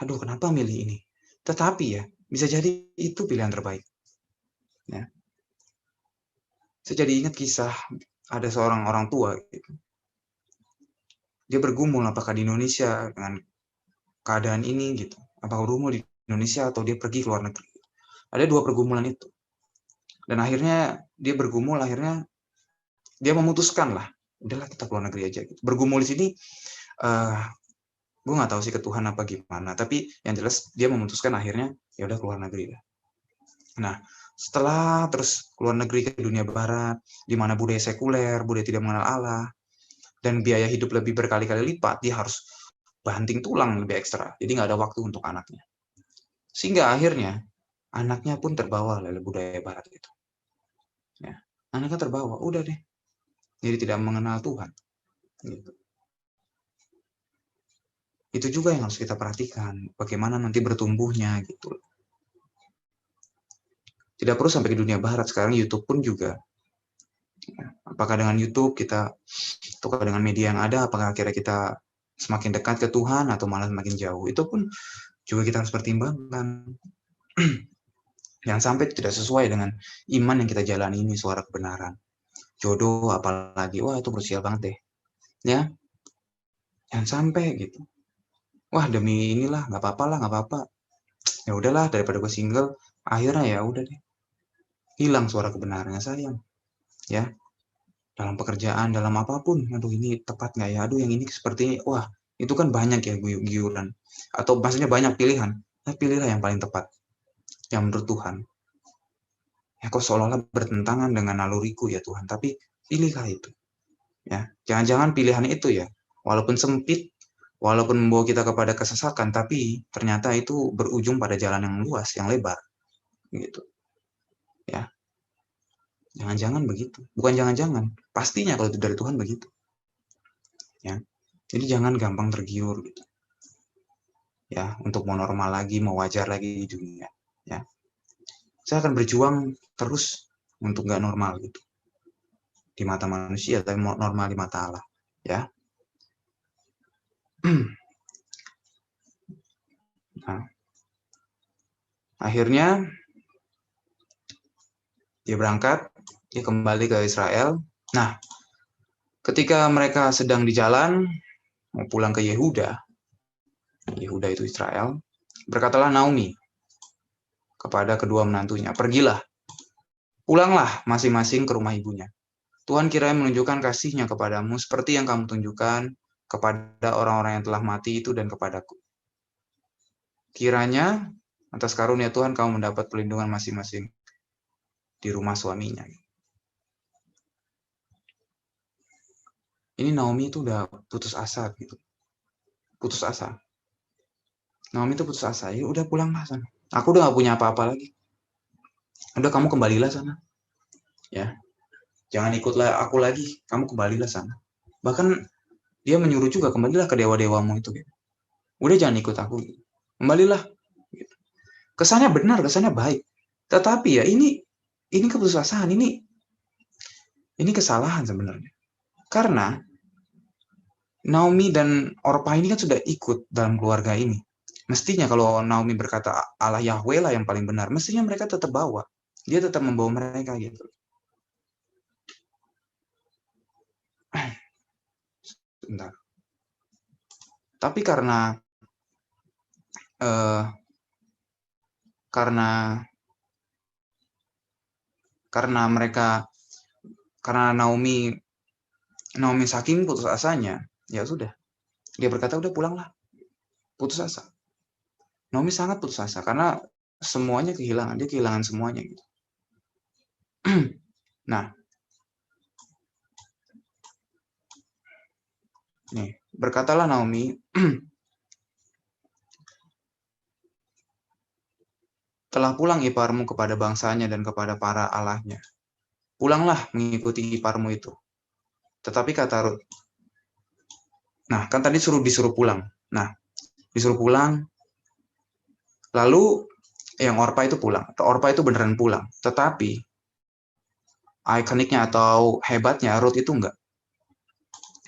Aduh, kenapa milih ini? Tetapi ya, bisa jadi itu pilihan terbaik. Ya. Saya jadi ingat kisah ada seorang orang tua. Gitu. Dia bergumul apakah di Indonesia dengan keadaan ini gitu. Apakah bergumul di Indonesia atau dia pergi ke luar negeri. Ada dua pergumulan itu. Dan akhirnya dia bergumul, akhirnya dia memutuskan lah, udahlah kita keluar negeri aja. Gitu. Bergumul di sini, gue nggak tahu sih ke Tuhan apa gimana, tapi yang jelas dia memutuskan akhirnya ya udah keluar negeri lah. Nah, setelah terus keluar negeri ke dunia barat, di mana budaya sekuler, budaya tidak mengenal Allah, dan biaya hidup lebih berkali-kali lipat, dia harus banting tulang lebih ekstra, jadi nggak ada waktu untuk anaknya. Sehingga akhirnya anaknya pun terbawa oleh budaya barat itu. Ya, anaknya terbawa, udah deh, jadi tidak mengenal Tuhan. Gitu. Itu juga yang harus kita perhatikan, bagaimana nanti bertumbuhnya gitu. Tidak perlu sampai ke dunia barat, sekarang YouTube pun juga. Apakah dengan YouTube kita, atau dengan media yang ada, apakah kira kita semakin dekat ke Tuhan atau malah semakin jauh? Itu pun juga kita harus pertimbangkan. Yang sampai tidak sesuai dengan iman yang kita jalani ini, suara kebenaran. Jodoh apalagi, wah itu krusial banget deh. Ya, jangan sampai gitu. Wah demi inilah, nggak apa-apa lah, nggak apa-apa. Ya udahlah, daripada gue single, akhirnya ya udah deh. Hilang suara kebenarannya, sayang. Ya, dalam pekerjaan, dalam apapun, aduh ini tepat nggak ya, aduh yang ini seperti ini, wah itu kan banyak ya guyuran, atau maksudnya banyak pilihan, nah pilihlah yang paling tepat, yang menurut Tuhan. Ya kok seolah-olah bertentangan dengan naluriku ya Tuhan, tapi pilihlah itu. Ya, jangan-jangan pilihan itu ya, walaupun sempit, walaupun membawa kita kepada kesesakan, tapi ternyata itu berujung pada jalan yang luas, yang lebar, gitu. Ya, jangan-jangan begitu, bukan jangan-jangan, pastinya kalau itu dari Tuhan begitu. Ya, jadi jangan gampang tergiur gitu. Ya, untuk mau normal lagi, mau wajar lagi di dunia. Ya, saya akan berjuang terus untuk nggak normal gitu di mata manusia, tapi normal di mata Allah. Ya. Nah, akhirnya dia berangkat, dia kembali ke Israel. Nah, ketika mereka sedang di jalan mau pulang ke Yehuda itu Israel, berkatalah Naomi kepada kedua menantunya, pergilah, pulanglah masing-masing ke rumah ibunya. Tuhan kiranya menunjukkan kasih-Nya kepadamu seperti yang kamu tunjukkan kepada orang-orang yang telah mati itu dan kepadaku. Kiranya atas karunia Tuhan kamu mendapat perlindungan masing-masing di rumah suaminya. Ini Naomi itu udah putus asa gitu. Putus asa. Naomi itu putus asa. Ya udah pulanglah sana. Aku udah gak punya apa-apa lagi. Udah kamu kembalilah sana. Ya. Jangan ikutlah aku lagi. Kamu kembalilah sana. Bahkan dia menyuruh juga kembalilah ke dewa-dewamu itu. Gitu. Udah jangan ikut aku. Kembalilah. Gitu. Kesannya benar, kesannya baik. Tetapi ya ini keputusasaan, ini kesalahan sebenarnya. Karena Naomi dan Orpah ini kan sudah ikut dalam keluarga ini. Mestinya kalau Naomi berkata Allah Yahweh lah yang paling benar, mestinya mereka tetap bawa. Dia tetap membawa mereka gitu. Bentar. Tapi karena Naomi saking putus asanya, ya sudah. Dia berkata, udah pulanglah. Putus asa. Naomi sangat putus asa karena semuanya kehilangan. Dia kehilangan semuanya gitu. Nah, nih, berkatalah Naomi, telah pulang iparmu kepada bangsanya dan kepada para allahnya. Pulanglah mengikuti iparmu itu. Tetapi kata Rut, nah kan tadi disuruh pulang. Nah, disuruh pulang, lalu yang Orpa itu pulang. Orpa itu beneran pulang. Tetapi ikoniknya atau hebatnya Rut itu enggak.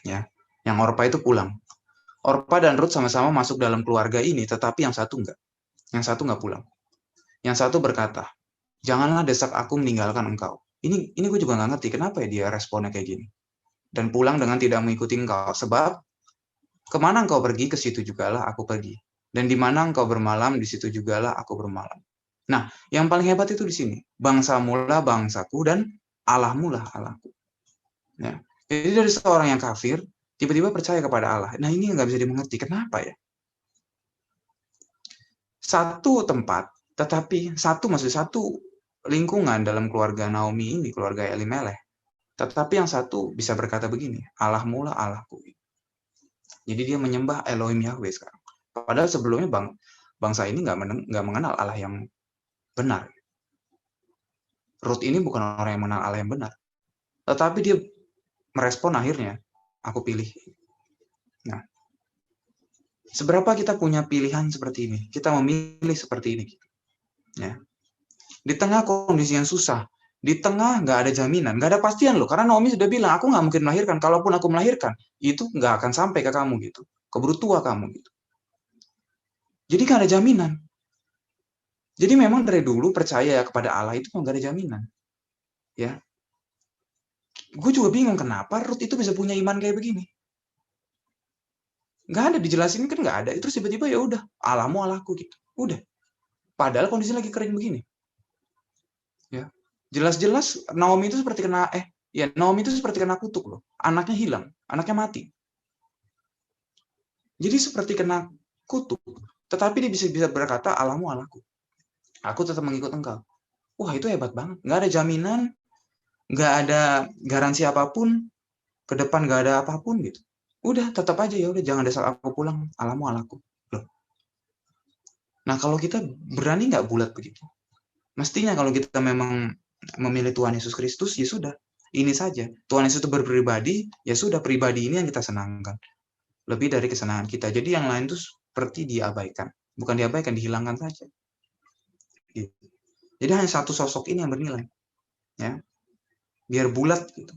Ya, yang Orpa itu pulang. Orpa dan Rut sama-sama masuk dalam keluarga ini, tetapi yang satu enggak. Yang satu enggak pulang. Yang satu berkata, janganlah desak aku meninggalkan engkau. Ini gue juga nggak ngerti kenapa ya dia responnya kayak gini. Dan pulang dengan tidak mengikuti engkau. Sebab kemana engkau pergi, ke situ jugalah aku pergi. Dan di mana engkau bermalam, di situ jugalah aku bermalam. Nah, yang paling hebat itu di sini. Bangsamu lah bangsaku dan Allahmu lah Allahku. Ya. Jadi dari seorang yang kafir, tiba-tiba percaya kepada Allah. Nah, ini nggak bisa dimengerti. Kenapa ya? Satu tempat, tetapi satu lingkungan dalam keluarga Naomi ini, keluarga Elimelech. Tetapi yang satu bisa berkata begini, Allahmu lah Allahku. Jadi dia menyembah Elohim Yahweh sekarang. Padahal sebelumnya bangsa ini nggak mengenal Allah yang benar. Rut ini bukan orang yang mengenal Allah yang benar. Tetapi dia merespon akhirnya, aku pilih. Nah, seberapa kita punya pilihan seperti ini? Kita memilih seperti ini. Ya. Di tengah kondisi yang susah, di tengah nggak ada jaminan, nggak ada pastian loh. Karena Naomi sudah bilang, aku nggak mungkin melahirkan. Kalaupun aku melahirkan, itu nggak akan sampai ke kamu gitu. Keburu tua kamu gitu. Jadi nggak ada jaminan. Jadi memang dari dulu percaya kepada Allah itu nggak ada jaminan. Ya. Gue juga bingung kenapa Rut itu bisa punya iman kayak begini. Nggak ada dijelasin kan nggak ada. Itu tiba-tiba ya udah Allahmu Allahku gitu. Udah. Padahal kondisi lagi kering begini. Ya. Jelas-jelas Naomi itu seperti kena kutuk loh. Anaknya hilang, anaknya mati. Jadi seperti kena kutuk, tetapi dia bisa berkata Allahmu Allahku. Aku tetap mengikut engkau. Wah, itu hebat banget. Nggak ada jaminan, nggak ada garansi apapun, ke depan nggak ada apapun gitu. Udah, tetap aja ya udah jangan desak aku pulang, Allahmu Allahku. Loh. Nah, kalau kita berani nggak bulat begitu? Mestinya kalau kita memang memilih Tuhan Yesus Kristus, ya sudah, ini saja. Tuhan Yesus itu berpribadi, ya sudah, pribadi ini yang kita senangkan. Lebih dari kesenangan kita. Jadi yang lain itu seperti diabaikan. Bukan diabaikan, dihilangkan saja. Gitu. Jadi hanya satu sosok ini yang bernilai. Ya. Biar bulat gitu.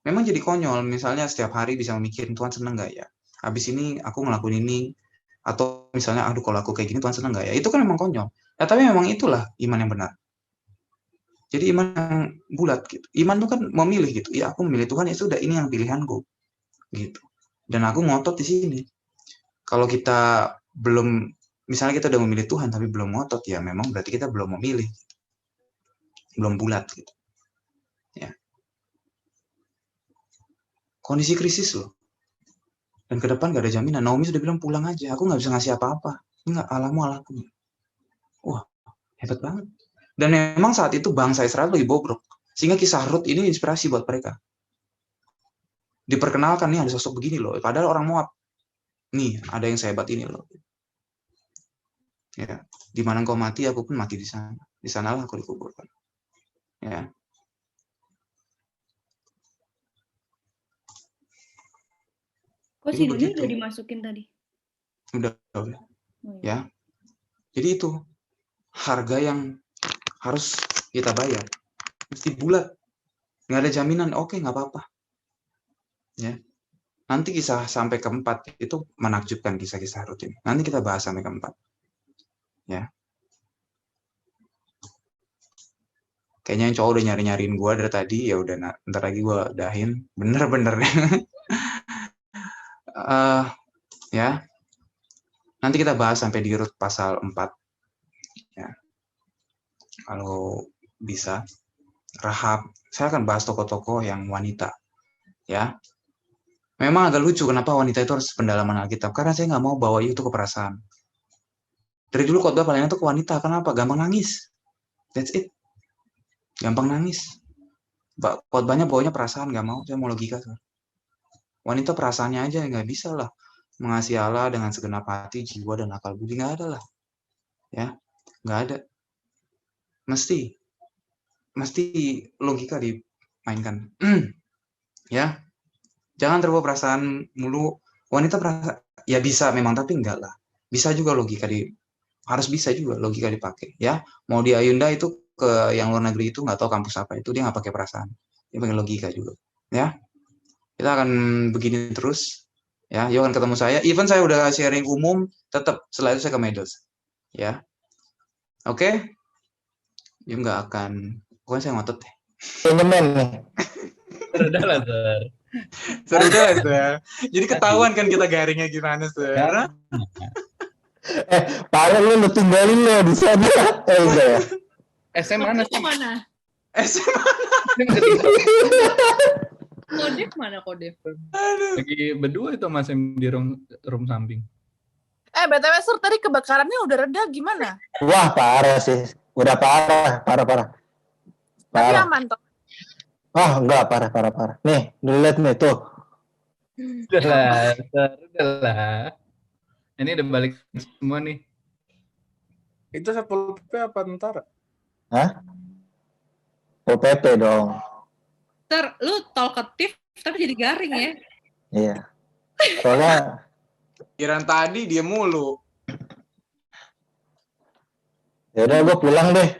Memang jadi konyol, misalnya setiap hari bisa memikirin Tuhan senang nggak ya? Habis ini aku ngelakuin ini, atau misalnya, aduh kalau aku kayak gini Tuhan senang nggak ya? Itu kan memang konyol. Ya, tapi memang itulah iman yang benar. Jadi iman yang bulat gitu. Iman itu kan memilih gitu. Ya aku memilih Tuhan, ya sudah ini yang pilihanku. Gitu. Dan aku ngotot di sini. Kalau kita belum, misalnya kita udah memilih Tuhan tapi belum ngotot, ya memang berarti kita belum memilih. Belum bulat gitu. Ya. Kondisi krisis loh. Dan ke depan gak ada jaminan. Naomi sudah bilang pulang aja. Aku gak bisa ngasih apa-apa. Enggak, Allahmu Allahku. Wah, hebat banget. Dan memang saat itu bangsa Israel lagi bobrok. Sehingga kisah Rut ini inspirasi buat mereka. Diperkenalkan nih ada sosok begini loh. Padahal orang Moab. Nih, ada yang sehebat ini loh. Ya, di mana engkau mati, aku pun mati di sana. Di sanalah aku dikuburkan. Ya. Kok si Doni udah dimasukin tadi? Udah. Ya. Jadi itu harga yang harus kita bayar. Mesti bulat. Nggak ada jaminan, oke, nggak apa-apa. Ya. Nanti kisah sampai keempat itu menakjubkan kisah-kisah Rut ini. Nanti kita bahas sampai keempat. Ya. Kayaknya yang cowok udah nyariin gue dari tadi, ya udah ntar lagi gue udahin. Bener-bener. Ya. Nanti kita bahas sampai di Rut pasal 4. Ya. Kalau bisa. Rahab. Saya akan bahas tokoh-tokoh yang wanita. Ya. Memang agak lucu kenapa wanita itu harus pendalaman Alkitab. Karena saya nggak mau bawa itu ke perasaan. Dari dulu khotbah paling enak tuh ke wanita. Kenapa? Gampang nangis. That's it. Gampang nangis. Khotbahnya bawanya perasaan. Nggak mau. Saya mau logika. Wanita perasaannya aja nggak bisa lah. Mengasihi Allah dengan segenap hati, jiwa, dan akal budi. Nggak ada lah. Ya. Nggak ada. Mesti logika dimainkan. Ya. Jangan terbawa perasaan mulu. Wanita perasaan, ya bisa memang, tapi enggak lah. Bisa juga harus bisa juga logika dipakai. Ya, mau di Ayunda itu ke yang luar negeri itu nggak tahu kampus apa itu, dia nggak pakai perasaan, dia pakai logika juga. Ya, kita akan begini terus. Ya, yuk akan ketemu saya. Even saya udah sharing umum, tetap setelah itu saya ke Medos. Ya, oke. Dia nggak akan, pokoknya saya ngotot deh. Penyemen nih. Sudah lah, Sir. Sudah. Jadi ketahuan kan kita garingnya gimana, Sir. Parah lu tinggalin lo di sana. Enggak ya. SM mana sih? Mana? SMA. Kodef mana Kodef? Lagi berdua itu Mas yang di room samping. BTW Sir, tadi kebakarannya udah reda gimana? Wah, parah sih. Udah parah. Tapi aman toh? Ah, enggak, parah. Nih, lihat nih tuh. Udahlah, udahlah. Ini udah balik semua nih. Itu Satpol PP apa tentara? Hah? PP dong. Ter, lu talkative tapi jadi garing ya? Iya. Soalnya Kiraan tadi dia mulu. ya udah gue pulang deh.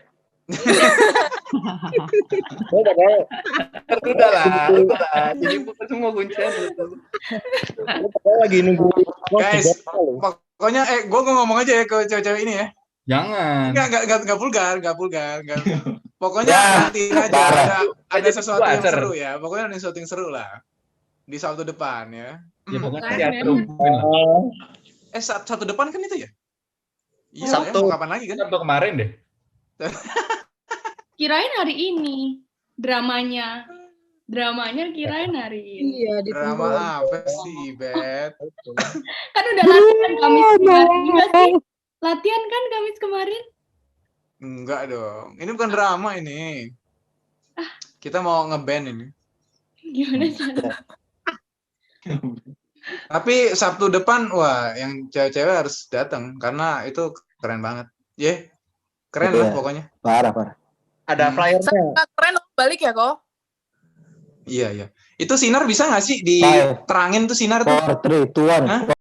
Udahlah. Jadi bukan semua kuncian itu. Lagi nunggu. Guys, pokoknya gue ngomong aja ya ke cewek-cewek ini ya. Jangan. Enggak vulgar. Pokoknya Ya, nanti aja parah. ada sesuatu yang Buzzer. seru ya. Pokoknya ada sesuatu yang seru lah. Di Sabtu depan ya. Ya pokoknya Keren, diatur men. lah. Sabtu depan kan itu ya? Iya, Sabtu. mau kapan lagi kan? Sabtu kemarin deh. Kirain hari ini dramanya kirain hari ini. Iya, ditunggu. Drama apa sih, Bet? Kan udah latihan Kamis kemarin juga sih. Latihan kan Kamis kemarin. Enggak dong. Ini bukan drama ini. Kita mau ngeband ini. Gimana cara? Tapi Sabtu depan, wah, yang cewek-cewek harus datang karena itu keren banget. Keren lah Iya. pokoknya. Parah. Ada flyernya. Keren balik ya kok? Iya. Itu sinar bisa nggak sih Five. diterangin tuh sinar tuh? 4, 3, 2, 1. Hah?